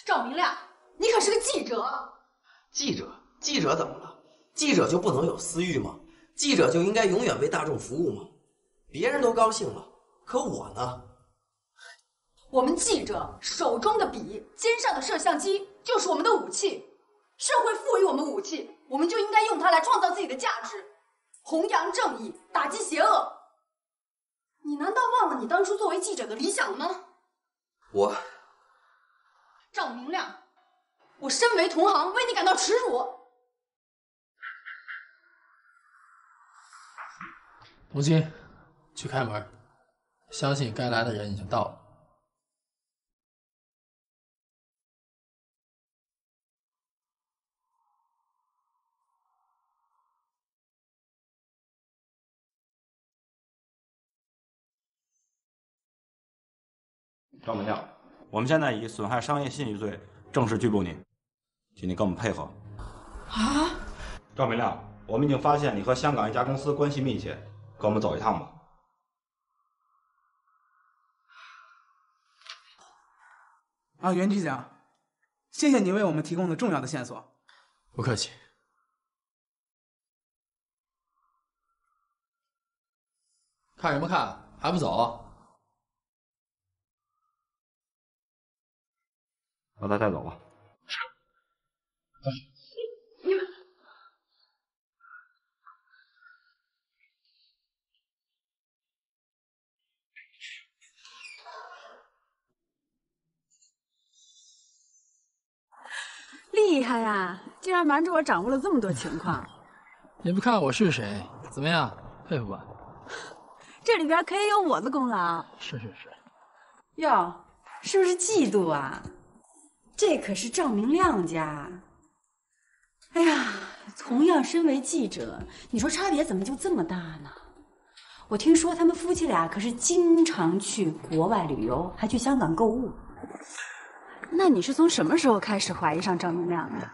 赵明亮，你可是个记者。记者怎么了？记者就不能有私欲吗？记者就应该永远为大众服务吗？别人都高兴了，可我呢？我们记者手中的笔、肩上的摄像机就是我们的武器。社会赋予我们武器，我们就应该用它来创造自己的价值，弘扬正义，打击邪恶。你难道忘了你当初作为记者的理想了吗？赵明亮，我身为同行，为你感到耻辱。童心，去开门，相信该来的人已经到了。赵明亮，我们现在以损害商业信誉罪正式拘捕你，请你跟我们配合。啊！赵明亮，我们已经发现你和香港一家公司关系密切，跟我们走一趟吧。袁局长，谢谢你为我们提供的重要的线索。不客气。看什么看？还不走？把他带走吧。你们厉害呀！竟然瞒着我掌握了这么多情况。也不看我是谁，怎么样，佩服吧？这里边可也有我的功劳。是。哟，是不是嫉妒啊？这可是赵明亮家。哎呀，同样身为记者，你说差别怎么就这么大呢？我听说他们夫妻俩可是经常去国外旅游，还去香港购物。那你是从什么时候开始怀疑上赵明亮的？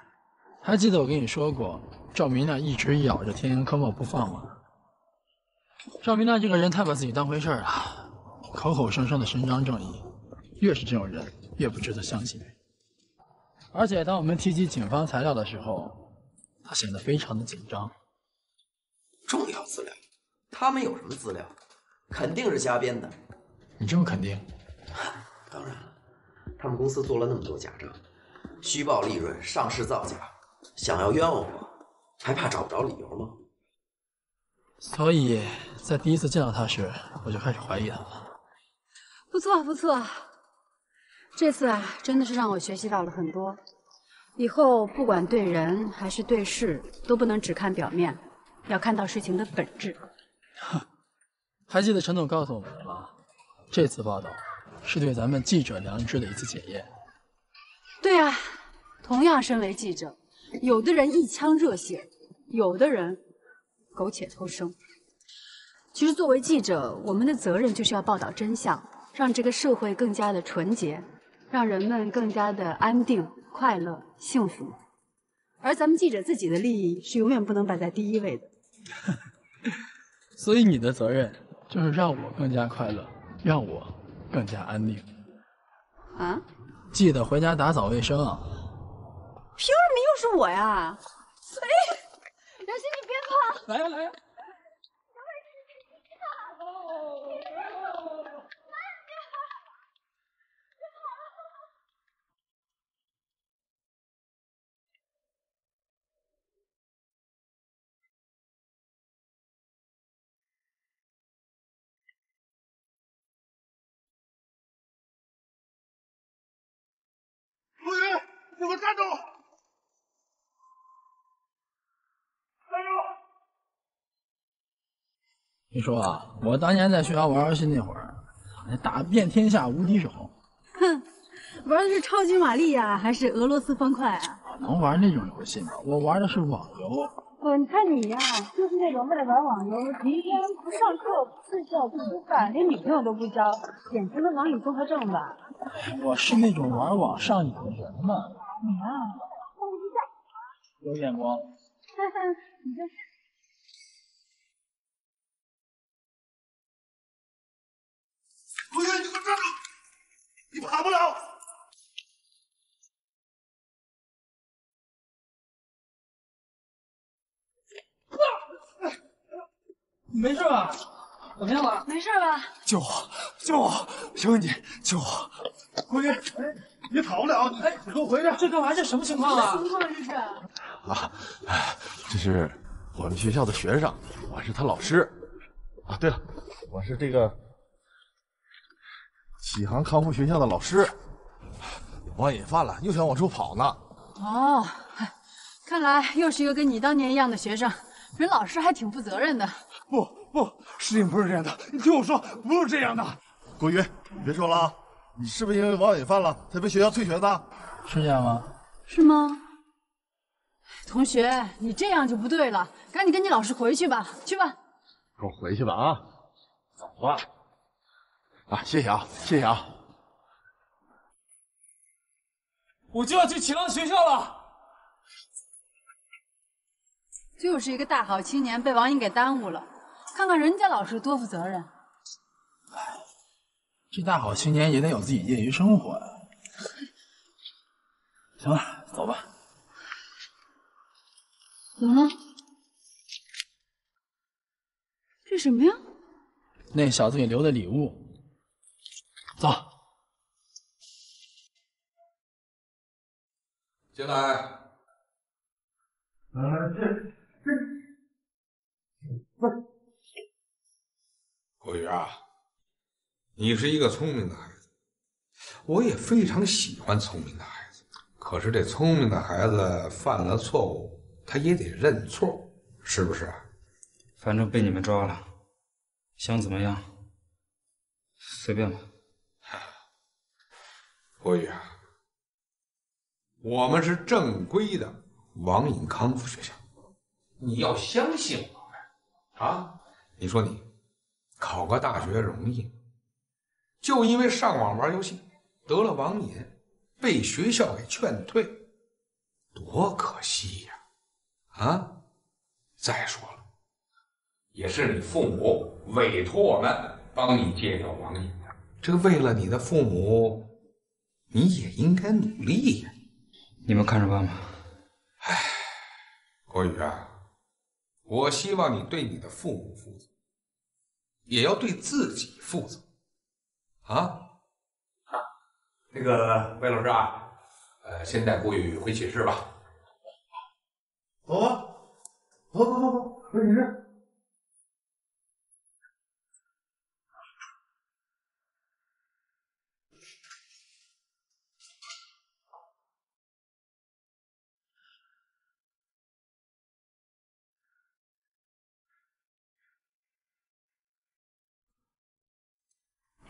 还记得我跟你说过，赵明亮一直咬着天元科贸不放吗？赵明亮这个人太把自己当回事了，口口声声的伸张正义，越是这种人越不值得相信。而且当我们提及警方材料的时候，他显得非常的紧张。重要资料？他们有什么资料？肯定是瞎编的。你这么肯定？当然了，他们公司做了那么多假账，虚报利润，上市造假，想要冤枉我，还怕找不着理由吗？所以在第一次见到他时，我就开始怀疑他了。不错，这次啊，真的是让我学习到了很多。以后不管对人还是对事，都不能只看表面，要看到事情的本质。还记得陈总告诉我们的吗？这次报道是对咱们记者良知的一次检验。对啊，同样身为记者，有的人一腔热血，有的人苟且偷生。其实作为记者，我们的责任就是要报道真相，让这个社会更加的纯洁，让人们更加的安定、快乐、幸福。而咱们记者自己的利益是永远不能摆在第一位的。所以你的责任就是让我更加快乐，让我更加安定。啊？记得回家打扫卫生啊！凭什么又是我呀？所以，杨鑫你别跑！来呀！陆云，你给我站住！你说啊，我当年在学校玩游戏那会儿，打遍天下无敌手。哼，玩的是超级玛丽呀，还是俄罗斯方块啊？能玩那种游戏吗？我玩的是网游。你看你呀，就是那种为了玩网游，天天不上课、不睡觉、不吃饭，连女朋友都不交，典型的网瘾综合症吧？我是那种玩网上瘾的人嘛。你啊，有眼光。你这是。陆云，你给我站住！你跑不了！你没事吧？怎么样了？没事吧？救我！求你救我！陆云，你跑不了！哎，你给我回去！这干嘛？这什么情况啊？什么情况这是？啊，这是我们学校的学生，我是他老师。啊，对了，我是这个启航康复学校的老师。网瘾犯了，又想往出跑呢。哦，看来又是一个跟你当年一样的学生，人老师还挺负责任的。不，事情不是这样的，你听我说，不是这样的。郭云，你别说了啊，你是不是因为网瘾犯了才被学校退学的？是这样吗？是吗？同学，你这样就不对了，赶紧跟你老师回去吧，去吧。跟我回去吧啊，走吧。啊，谢谢啊。我就要去启朗学校了。就是一个大好青年被网瘾给耽误了，看看人家老师多负责任。这大好青年也得有自己业余生活呀。行了，走吧。怎么了？这什么呀？那小子给留的礼物。走。进来。郭宇啊，你是一个聪明的孩子，我也非常喜欢聪明的孩子。可是这聪明的孩子犯了错误，他也得认错，是不是？反正被你们抓了，想怎么样，随便吧。郭宇啊，我们是正规的网瘾康复学校，你要相信我们啊！你说你考个大学容易吗？就因为上网玩游戏得了网瘾，被学校给劝退，多可惜呀！啊！再说了，也是你父母委托我们帮你戒掉网瘾的，这为了你的父母，你也应该努力呀！你们看着办吧。唉，国宇啊，我希望你对你的父母负责，也要对自己负责。啊，那个魏老师啊，先带郭宇回寝室吧。走啊，走，回寝室。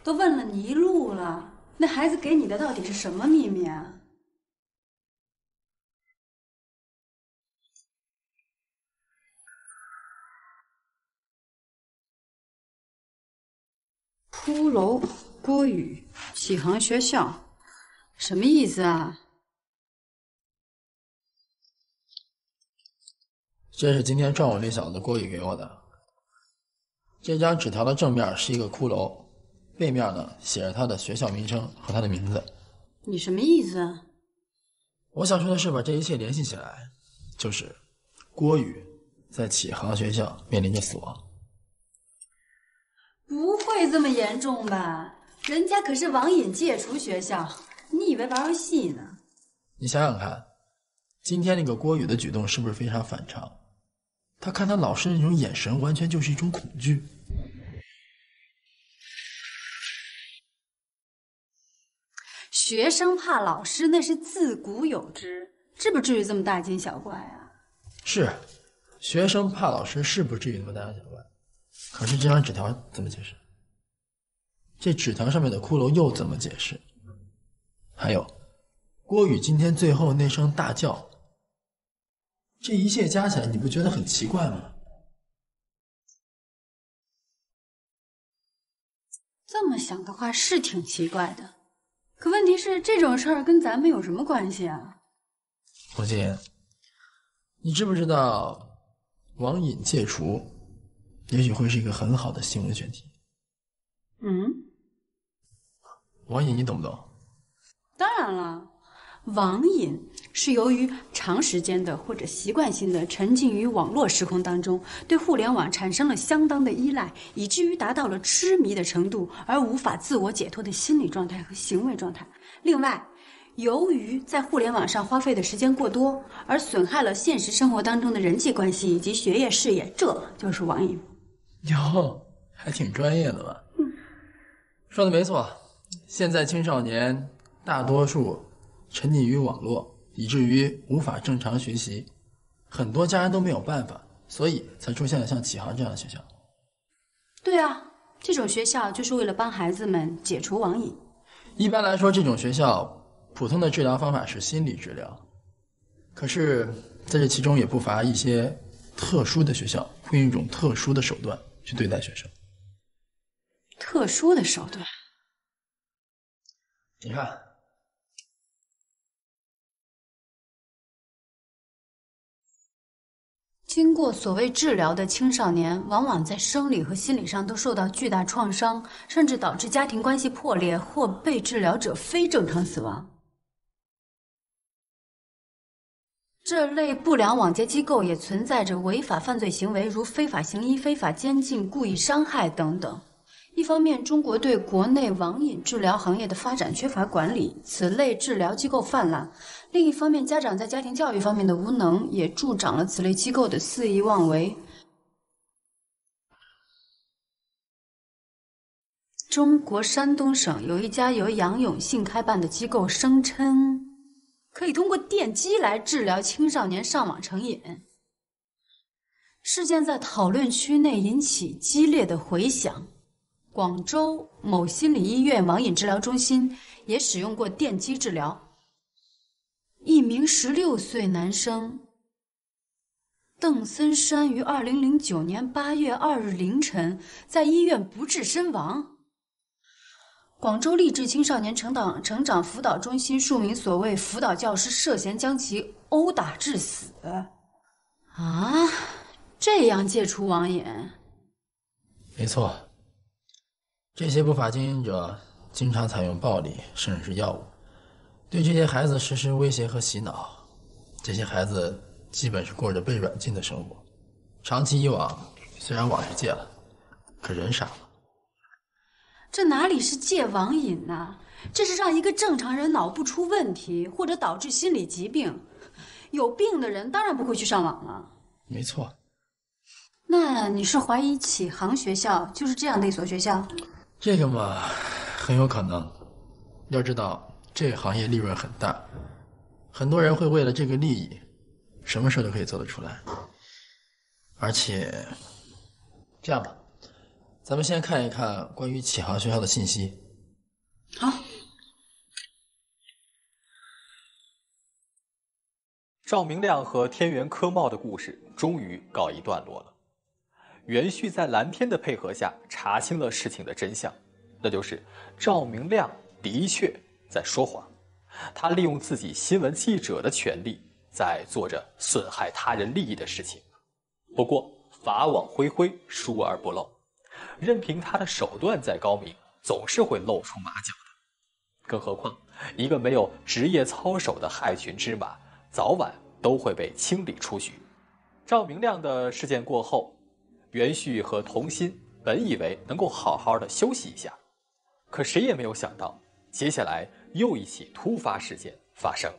都问了你一路了，那孩子给你的到底是什么秘密啊？骷髅郭宇，启航学校，什么意思啊？这是今天撞我那小子郭宇给我的。这张纸条的正面是一个骷髅，背面呢写着他的学校名称和他的名字。你什么意思啊？我想说的是把这一切联系起来，就是郭宇在启航学校面临着死亡。不会这么严重吧？人家可是网瘾戒除学校，你以为玩游戏呢？你想想看，今天那个郭宇的举动是不是非常反常？他看他老师那种眼神，完全就是一种恐惧。学生怕老师那是自古有之，至不至于这么大惊小怪啊。是，学生怕老师是不至于那么大惊小怪。可是这张纸条怎么解释？这纸条上面的骷髅又怎么解释？还有，郭宇今天最后那声大叫，这一切加起来，你不觉得很奇怪吗？这么想的话是挺奇怪的，可问题是这种事儿跟咱们有什么关系啊？红琴，你知不知道网瘾戒除也许会是一个很好的新闻选题？网瘾你懂不懂？当然了，网瘾是由于长时间的或者习惯性的沉浸于网络时空当中，对互联网产生了相当的依赖，以至于达到了痴迷的程度，而无法自我解脱的心理状态和行为状态。另外，由于在互联网上花费的时间过多，而损害了现实生活当中的人际关系以及学业事业，这就是网瘾。哟，还挺专业的吧？说的没错，现在青少年大多数沉溺于网络，以至于无法正常学习，很多家人都没有办法，所以才出现了像启航这样的学校。对啊，这种学校就是为了帮孩子们解除网瘾。一般来说，这种学校普通的治疗方法是心理治疗，可是在这其中也不乏一些特殊的学校会用一种特殊的手段去对待学生。特殊的手段？你看，经过所谓治疗的青少年，往往在生理和心理上都受到巨大创伤，甚至导致家庭关系破裂或被治疗者非正常死亡。这类不良网戒机构也存在着违法犯罪行为，如非法行医、非法监禁、故意伤害等等。一方面，中国对国内网瘾治疗行业的发展缺乏管理，此类治疗机构泛滥；另一方面，家长在家庭教育方面的无能，也助长了此类机构的肆意妄为。中国山东省有一家由杨永信开办的机构，声称可以通过电击来治疗青少年上网成瘾。事件在讨论区内引起激烈的回响。广州某心理医院网瘾治疗中心也使用过电击治疗。一名16岁男生邓森山于2009年8月2日凌晨在医院不治身亡。广州励志青少年成长辅导中心数名所谓辅导教师涉嫌将其殴打致死。啊，这样戒除网瘾？没错，这些不法经营者经常采用暴力甚至是药物，对这些孩子实施威胁和洗脑。这些孩子基本是过着被软禁的生活，长期以往，虽然网是戒了，可人傻了。这哪里是戒网瘾呢？这是让一个正常人脑部出问题，或者导致心理疾病。有病的人当然不会去上网了。没错。那你是怀疑启航学校就是这样的一所学校？这个嘛，很有可能。要知道，这个行业利润很大，很多人会为了这个利益，什么事都可以做得出来。而且，这样吧，咱们先看一看关于启航学校的信息。好。赵明亮和天元科贸的故事终于告一段落了。袁旭在蓝天的配合下查清了事情的真相，那就是赵明亮的确在说谎，他利用自己新闻记者的权利，在做着损害他人利益的事情。不过法网恢恢，疏而不漏，任凭他的手段再高明，总是会露出马脚的。更何况一个没有职业操守的害群之马，早晚都会被清理出局。赵明亮的事件过后，袁旭和童心本以为能够好好的休息一下，可谁也没有想到，接下来又一起突发事件发生了。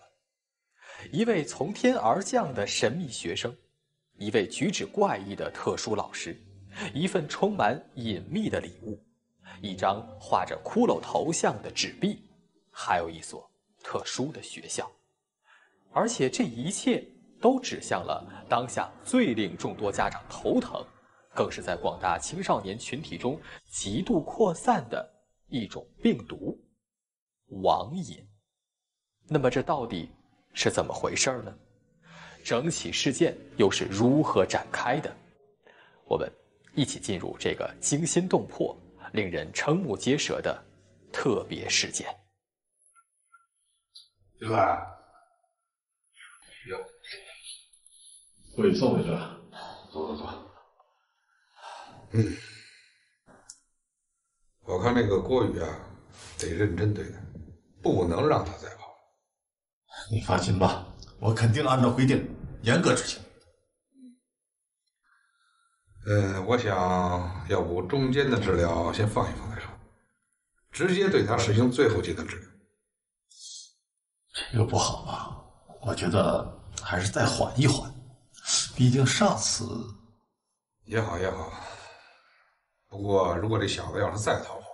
一位从天而降的神秘学生，一位举止怪异的特殊老师，一份充满隐秘的礼物，一张画着骷髅头像的纸币，还有一所特殊的学校。而且这一切都指向了当下最令众多家长头疼，更是在广大青少年群体中极度扩散的一种病毒——网瘾。那么这到底是怎么回事呢？整起事件又是如何展开的？我们一起进入这个惊心动魄、令人瞠目结舌的特别事件。刘凯，我给你送回去了。走。我看那个郭宇啊，得认真对待，不能让他再跑。你放心吧，我肯定按照规定严格执行。我想要不中间的治疗先放一放再说，直接对他实行最后阶段治疗。这个不好吧？我觉得还是再缓一缓，毕竟上次……也好。不过如果这小子要是再逃跑，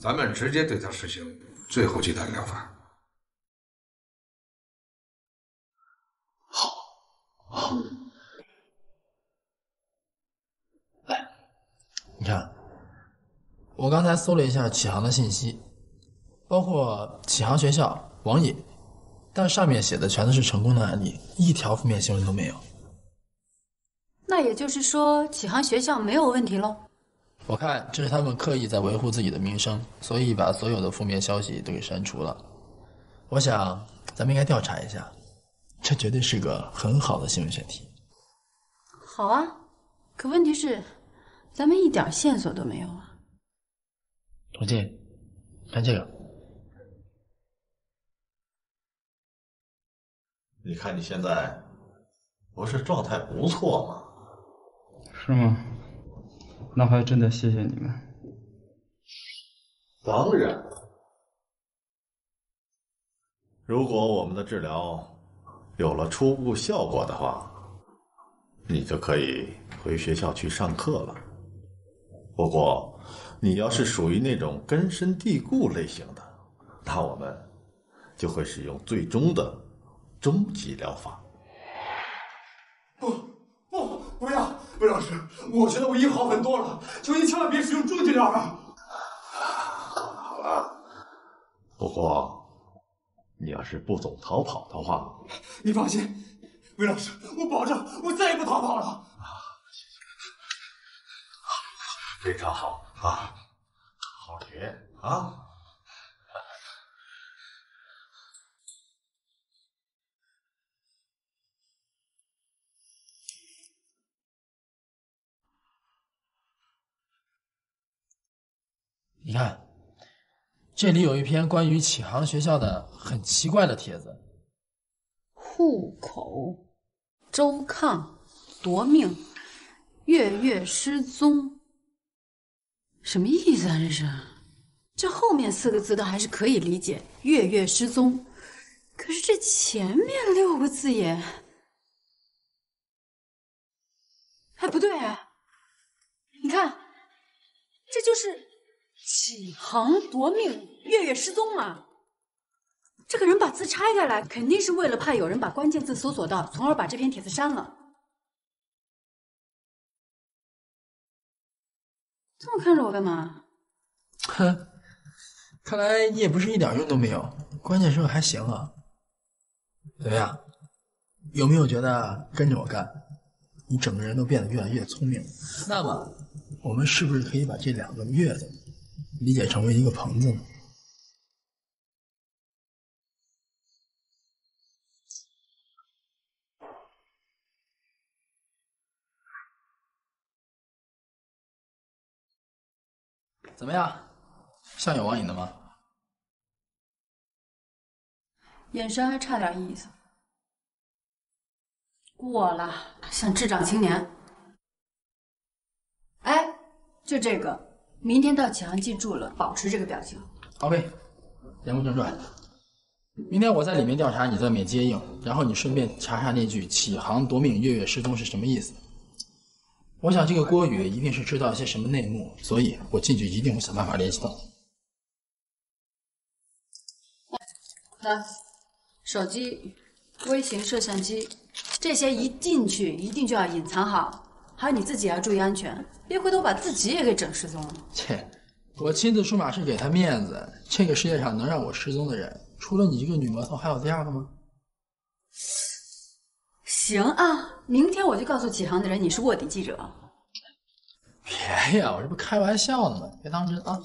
咱们直接对他实行最后阶段疗法。好。来，你看，我刚才搜了一下启航的信息，包括启航学校、网瘾，但上面写的全都是成功的案例，一条负面新闻都没有。那也就是说，启航学校没有问题喽？我看这是他们刻意在维护自己的名声，所以把所有的负面消息都给删除了。我想，咱们应该调查一下，这绝对是个很好的新闻选题。好啊，可问题是，咱们一点线索都没有啊。童静，看这个。你看你现在不是状态不错吗？是吗？那还真得谢谢你们。当然，如果我们的治疗有了初步效果的话，你就可以回学校去上课了。不过，你要是属于那种根深蒂固类型的，那我们就会使用最终的终极疗法。不，老师，我觉得我已经好很多了，求您千万别使用重剂疗了。好了，不过你要是不总逃跑的话，你放心，魏老师，我保证我再也不逃跑了。非常好啊，好好学啊。你看，这里有一篇关于启航学校的很奇怪的帖子。户口、周抗、夺命、月月失踪，什么意思啊？这后面4个字都还是可以理解，月月失踪。可是这前面6个字也……哎，不对啊！你看，这就是启航夺命，月月失踪嘛。这个人把字拆开来，肯定是为了怕有人把关键字搜索到，从而把这篇帖子删了。这么看着我干嘛？哼，看来你也不是一点用都没有，关键时候还行啊。怎么样？有没有觉得跟着我干，你整个人都变得越来越聪明了？那么，我们是不是可以把这2个月字理解成为一个棚子呢？怎么样，像有网瘾的吗？眼神还差点意思。过了，像智障青年。哎，就这个，明天到启航记住了，保持这个表情。OK， 言归正传，明天我在里面调查，你在外面接应，然后你顺便查查那句“启航夺命，月月失踪”是什么意思。我想这个郭宇一定是知道一些什么内幕，所以我进去一定会想办法联系到他。来，手机、微型摄像机，这些一进去一定就要隐藏好，还有你自己要注意安全，别回头把自己也给整失踪了。切，我亲自出马是给他面子，这个世界上能让我失踪的人，除了你这个女魔头，还有第2个吗？行啊，明天我就告诉启航的人你是卧底记者。别呀，我这不开玩笑呢吗？别当真啊！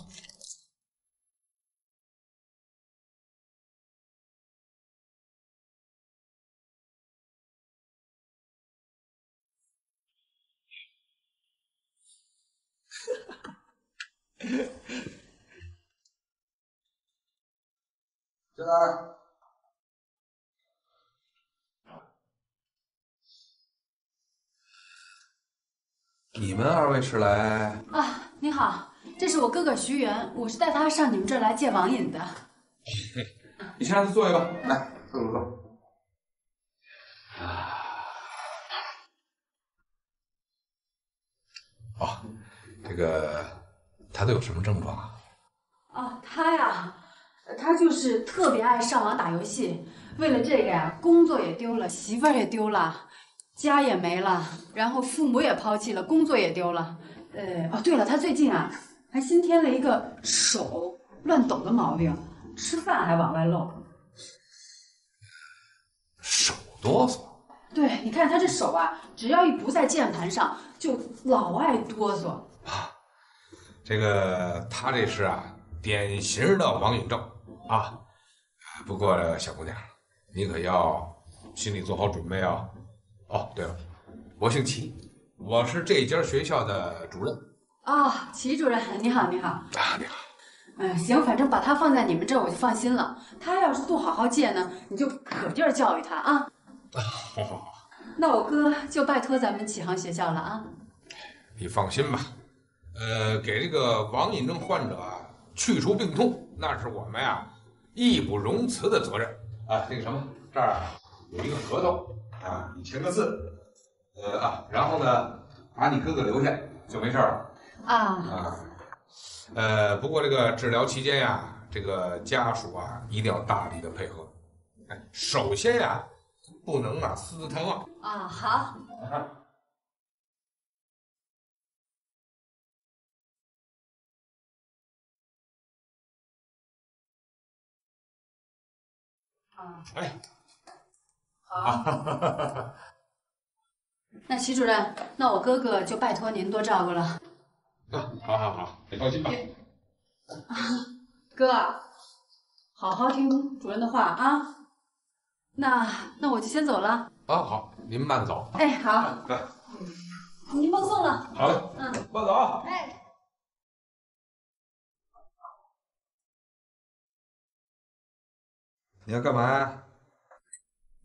进来。你们2位是来啊，你好，这是我哥哥徐源，我是带他上你们这儿来戒网瘾的。你先让他坐一个，来，坐。哦，这个他都有什么症状啊？哦，他呀，他就是特别爱上网打游戏，为了这个呀，工作也丢了，媳妇儿也丢了，家也没了，然后父母也抛弃了，工作也丢了。哦，对了，他最近啊还新添了一个手乱抖的毛病，吃饭还往外漏。手哆嗦？对，你看他这手啊，只要一不在键盘上，就老爱哆嗦。这个他这是典型的网瘾症啊。不过小姑娘，你可要心里做好准备啊。哦，对了，我姓齐，我是这家学校的主任。哦，齐主任，你好，你好。啊，你好。行，反正把他放在你们这儿我就放心了。他要是不好好戒呢，你就可劲儿教育他啊。好。那我哥就拜托咱们启航学校了啊。你放心吧，给这个网瘾症患者去除病痛，那是我们义不容辞的责任啊。那个什么，这儿有一个合同啊，你签个字，然后呢，把你哥哥留下就没事了啊。不过这个治疗期间这个家属一定要大力的配合。首先不能撕疼啊。好。哎，好。那齐主任，那我哥哥就拜托您多照顾了。好，你放心吧。哥，好好听主任的话啊。那我就先走了。好，您慢走。哎，好。您放送了。好嘞，慢走啊。哎。你要干嘛呀？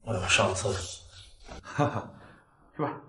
我要上厕所。哈哈，是吧？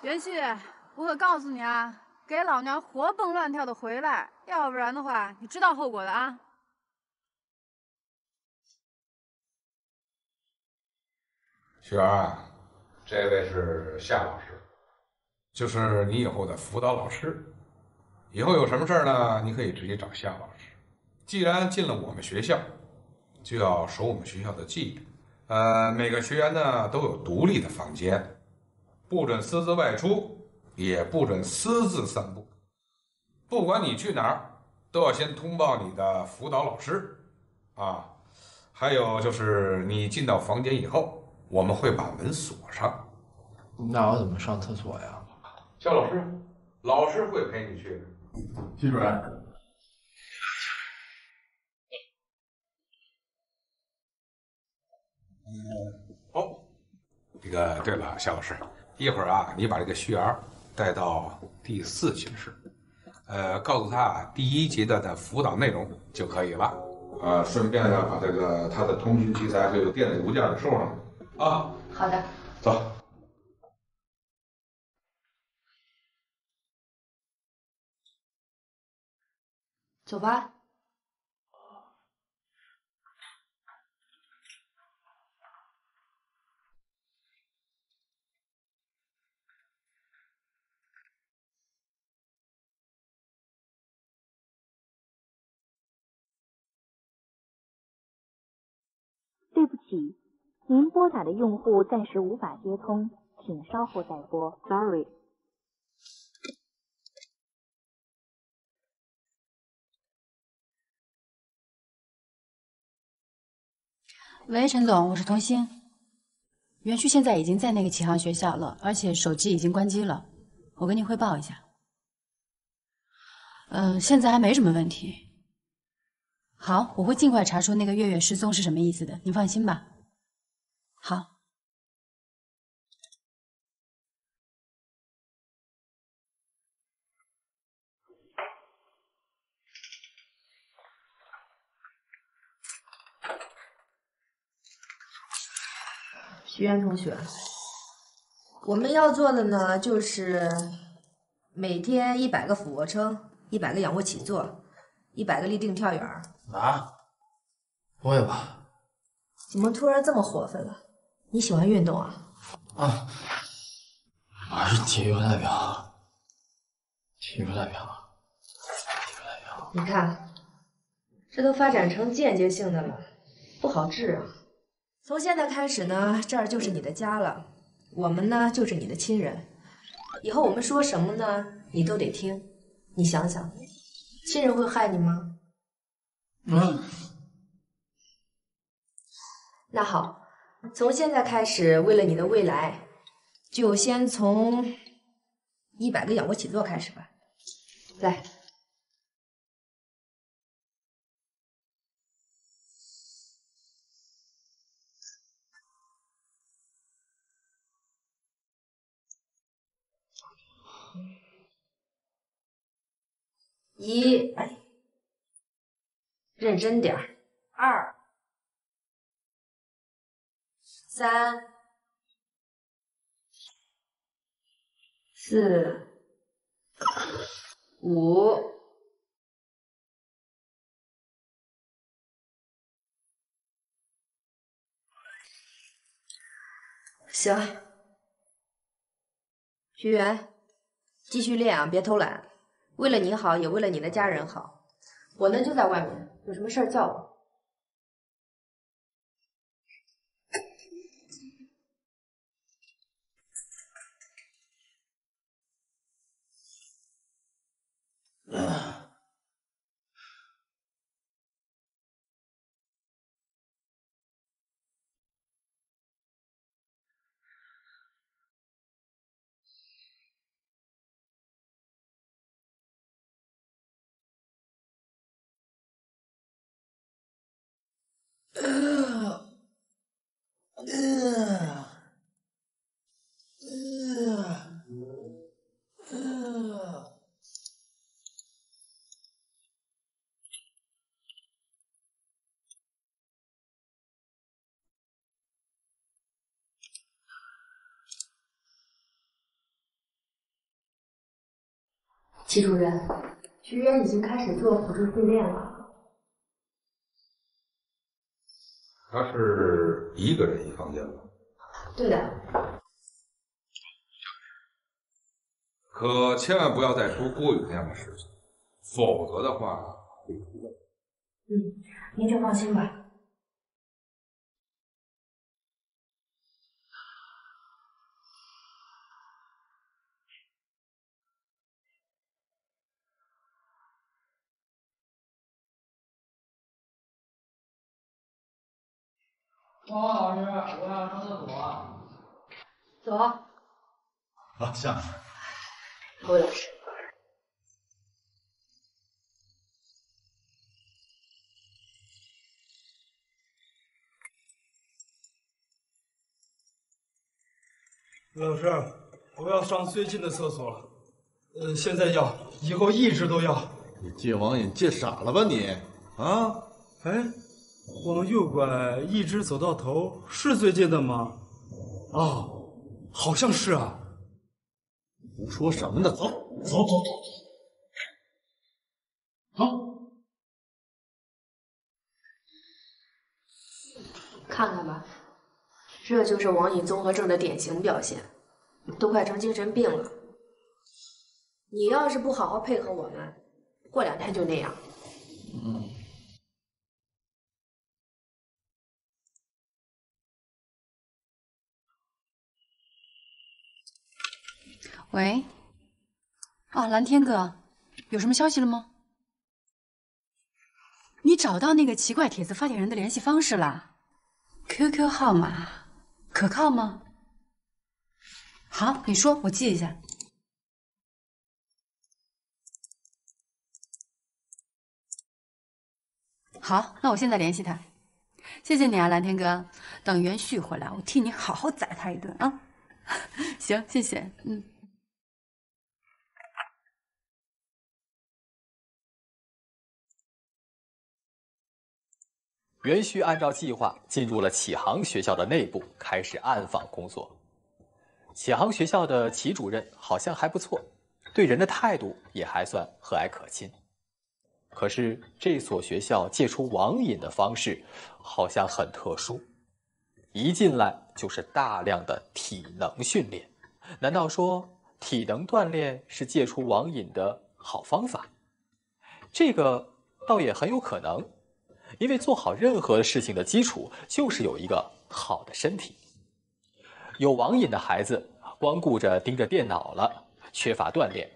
元旭，我可告诉你啊，给老娘活蹦乱跳的回来，要不然的话，你知道后果的啊！雪儿啊，这位是夏老师，就是你以后的辅导老师。以后有什么事儿呢，你可以直接找夏老师。既然进了我们学校，就要守我们学校的纪律。每个学员呢都有独立的房间，不准私自外出，也不准私自散步。不管你去哪儿，都要先通报你的辅导老师啊。还有就是你进到房间以后，我们会把门锁上。那我怎么上厕所呀？肖老师，老师会陪你去的。徐主任。对了，夏老师，一会儿啊，你把这个徐儿带到第4寝室，告诉他第1节的辅导内容就可以了。顺便呢，把他的通讯器材还有电子邮件收上啊。好的。走。走吧。对不起，您拨打的用户暂时无法接通，请稍后再拨。Sorry。喂，陈总，我是童心。袁旭现在已经在那个启航学校了，而且手机已经关机了。我跟您汇报一下。现在还没什么问题。好，我会尽快查出那个月月失踪是什么意思的，您放心吧。好。徐岩同学，我们要做的呢，就是每天100个俯卧撑，100个仰卧起坐，100个立定跳远。啊？不会吧？怎么突然这么活泛了？你喜欢运动啊？啊，我是体育代表。你看，这都发展成间接性的了，不好治啊。从现在开始呢，这儿就是你的家了，我们呢就是你的亲人，以后我们说什么呢，你都得听。你想想，亲人会害你吗？那好，从现在开始，为了你的未来，就先从100个仰卧起坐开始吧。来。1，认真点儿。2、3、4、5。行，学员，继续练啊，别偷懒。为了你好，也为了你的家人好。我呢就在外面，有什么事儿叫我。齐主任，学员已经开始做辅助训练了。他是一个人一房间吗？对的。可千万不要再说郭宇那样的事情，否则的话会出问题。您就放心吧。汪汪老师，我要上厕所。走。好，下。郭老师。老师，我要上最近的厕所，现在要，以后一直都要。你戒网瘾戒傻了吧你？啊？哎，往右拐，一直走到头，是最近的吗？哦，好像是啊。胡说什么呢？走走走走走。看看吧，这就是网瘾综合症的典型表现，都快成精神病了。你要是不好好配合我们，过2天就那样。喂，啊，蓝天哥，有什么消息了吗？你找到那个奇怪帖子发帖人的联系方式了 ？QQ 号码可靠吗？好，你说，我记一下。好，那我现在联系他。谢谢你啊，蓝天哥。等元旭回来，我替你好好宰他一顿啊。行，谢谢。元旭按照计划进入了启航学校的内部，开始暗访工作。启航学校的齐主任好像还不错，对人的态度也还算和蔼可亲。可是这所学校戒除网瘾的方式好像很特殊，一进来就是大量的体能训练。难道说体能锻炼是戒除网瘾的好方法？这个倒也很有可能。因为做好任何事情的基础就是有一个好的身体。有网瘾的孩子光顾着盯着电脑了，缺乏锻炼，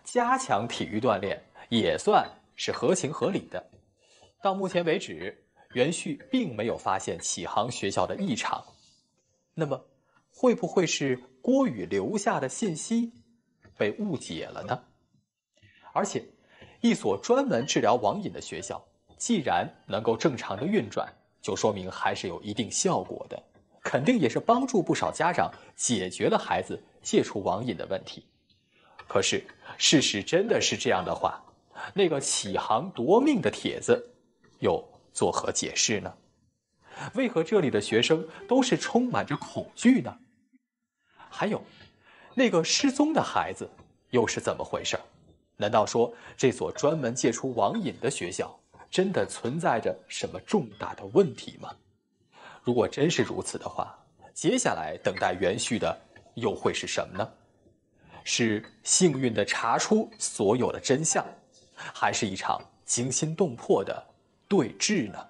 加强体育锻炼也算是合情合理的。到目前为止，袁旭并没有发现启航学校的异常。那么，会不会是郭宇留下的信息被误解了呢？而且，一所专门治疗网瘾的学校，既然能够正常的运转，就说明还是有一定效果的，肯定也是帮助不少家长解决了孩子戒除网瘾的问题。可是，事实真的是这样的话，那个启航夺命的帖子又作何解释呢？为何这里的学生都是充满着恐惧呢？还有，那个失踪的孩子又是怎么回事？难道说这所专门戒除网瘾的学校真的存在着什么重大的问题吗？如果真是如此的话，接下来等待袁旭的又会是什么呢？是幸运地查出所有的真相，还是一场惊心动魄的对峙呢？